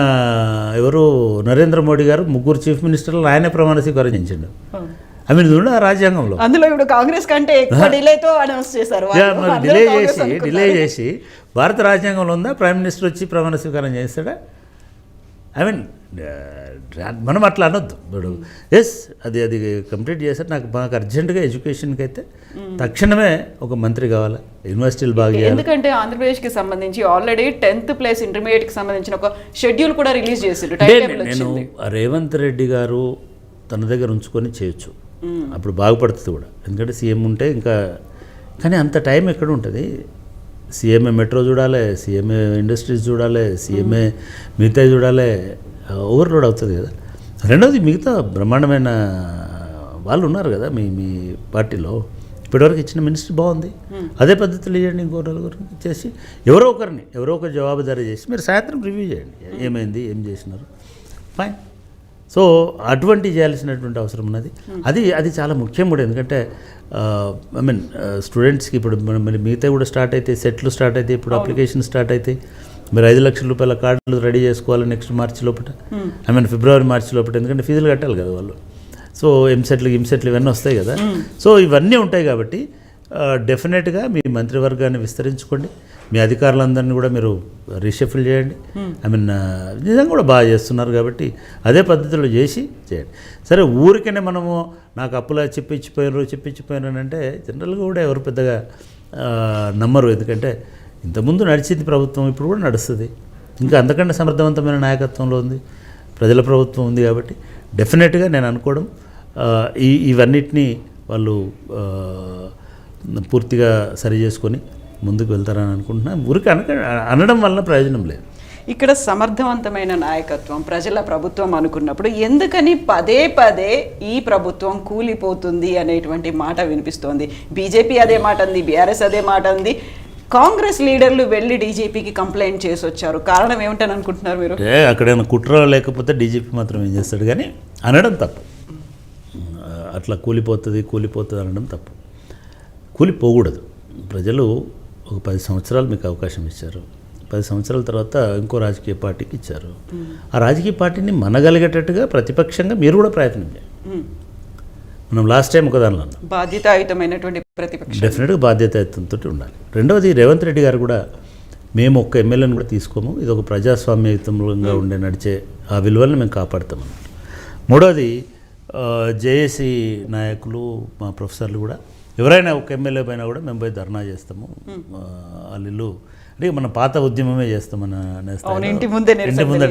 ఎవరు నరేంద్ర మోడీ గారు 3 చీఫ్ మినిస్టర్లు ఆయనే ప్రమాణ స్వీకారం చేయించండు. ఐ మీన్ చూడండి, ఆ రాజ్యాంగంలో అందులో ఇప్పుడు కాంగ్రెస్ కంటే డిలేతో అనౌన్స్ చేశారు. డిలే చేసి భారత రాజ్యాంగంలో ఉందా ప్రైమ్ మినిస్టర్ వచ్చి ప్రమాణ స్వీకారం చేస్తాడా? ఐ మీన్ మనం అట్లా అనొద్దు. ఇప్పుడు ఎస్ అది కంప్లీట్ చేశారు. మాకు అర్జెంటుగా ఎడ్యుకేషన్కి అయితే తక్షణమే ఒక మంత్రి కావాలి, యూనివర్సిటీలు బాగా చేయాలి. ఎందుకంటే ఆంధ్రప్రదేశ్కి సంబంధించి ఆల్రెడీ 10th ప్లేస్ ఇంటర్మీడియట్కి సంబంధించిన ఒక షెడ్యూల్ కూడా రిలీజ్ చేశారు. నేను రేవంత్ రెడ్డి గారు తన దగ్గర ఉంచుకొని చేయొచ్చు, అప్పుడు బాగుపడుతుంది కూడా. ఎందుకంటే సీఎం ఉంటే ఇంకా, కానీ అంత టైం ఎక్కడ ఉంటుంది? సీఎంఏ మెట్రో చూడాలి, సీఎంఏ ఇండస్ట్రీస్ చూడాలి, సీఎంఏ మిగతా చూడాలి, ఓవర్లోడ్ అవుతుంది కదా. రెండవది, మిగతా బ్రహ్మాండమైన వాళ్ళు ఉన్నారు కదా మీ పార్టీలో. ఇప్పటివరకు ఇచ్చిన మినిస్టర్ బాగుంది, అదే పద్ధతిలో ఇవ్వండి. ఇంకో 4 ఇచ్చేసి ఎవరో ఒకరు జవాబుదారీ చేసి మీరు సాయంత్రం రివ్యూ చేయండి, ఏమైంది, ఏం చేసినారు, ఫైన్. సో అటువంటి చేయాల్సినటువంటి అవసరం ఉన్నది. అది చాలా ముఖ్యం కూడా. ఎందుకంటే ఐ మీన్ స్టూడెంట్స్కి ఇప్పుడు మిగతా కూడా స్టార్ట్ అయితే, సెట్లు స్టార్ట్ అయితే, ఇప్పుడు అప్లికేషన్ స్టార్ట్ అవుతాయి. మీరు 5 లక్షల రూపాయల కార్డులు రెడీ చేసుకోవాలి నెక్స్ట్ మార్చి లోపల, ఐ మీన్ ఫిబ్రవరి మార్చి లోపల. ఎందుకంటే ఫీజులు కట్టాలి కదా వాళ్ళు. సో ఎంసెట్లు ఇవన్నీ వస్తాయి కదా. సో ఇవన్నీ ఉంటాయి కాబట్టి డెఫినెట్గా మీ మంత్రివర్గాన్ని విస్తరించుకోండి, మీ అధికారులందరినీ కూడా మీరు రీషఫిల్ చేయండి. ఐ మీన్ నిజంగా కూడా బాగా చేస్తున్నారు కాబట్టి అదే పద్ధతిలో చేయండి. సరే ఊరికనే మనము నాకు అప్పులా చెప్పించిపోయారు అంటే జనరల్గా కూడా ఎవరు పెద్దగా నమ్మరు. ఎందుకంటే ఇంతకుముందు నడిచింది ప్రభుత్వం, ఇప్పుడు కూడా నడుస్తుంది. ఇంకా అంతకంటే సమర్థవంతమైన నాయకత్వంలో ఉంది, ప్రజల ప్రభుత్వం ఉంది. కాబట్టి డెఫినెట్గా నేను అనుకోవడం ఇవన్నిటినీ వాళ్ళు పూర్తిగా సరి చేసుకొని ముందుకు వెళ్తారని అనుకుంటున్నాను. ఊరికి అనడం వల్ల ప్రయోజనం లేదు. ఇక్కడ సమర్థవంతమైన నాయకత్వం, ప్రజల ప్రభుత్వం అనుకున్నప్పుడు ఎందుకని పదే పదే ఈ ప్రభుత్వం కూలిపోతుంది అనేటువంటి మాట వినిపిస్తోంది. బీజేపీ అదే మాట ఉంది, బీఆర్ఎస్ అదే మాట ఉంది, కాంగ్రెస్ లీడర్లు వెళ్ళి డీజీపీకి కంప్లైంట్ చేసి వచ్చారు. కారణం ఏమిటని అనుకుంటున్నారు మీరు? అక్కడైనా కుట్ర లేకపోతే డీజీపీ మాత్రం ఏం చేస్తాడు, కానీ అనడం తప్పు. అట్లా కూలిపోతుంది అనడం తప్పు. కూలిపోకూడదు. ప్రజలు ఒక 10 సంవత్సరాలు మీకు అవకాశం ఇచ్చారు. 10 సంవత్సరాల తర్వాత ఇంకో రాజకీయ పార్టీకి ఇచ్చారు. ఆ రాజకీయ పార్టీని మనగలిగేటట్టుగా ప్రతిపక్షంగా మీరు కూడా ప్రయత్నం చేయండి. మనం లాస్ట్ టైం ఒక దానిలో బాధ్యతాయుతమైనటువంటి ప్రతిపక్షం డెఫినెట్గా బాధ్యతాయుతంతో ఉండాలి. రెండవది, రేవంత్ రెడ్డి గారు కూడా మేము ఒక్క ఎమ్మెల్యేని కూడా తీసుకోము, ఇది ఒక ప్రజాస్వామ్యయుతంగా నడిచే ఆ విలువలను మేము కాపాడుతామన్నమాట. మూడవది, జేఏసీ నాయకులు మా ప్రొఫెసర్లు కూడా ఎవరైనా ఒక ఎమ్మెల్యే పైన కూడా మేము పోయి ధర్నా చేస్తాము. వాళ్ళు అంటే మన పాత ఉద్యమమే చేస్తామని ఇంటి ముందే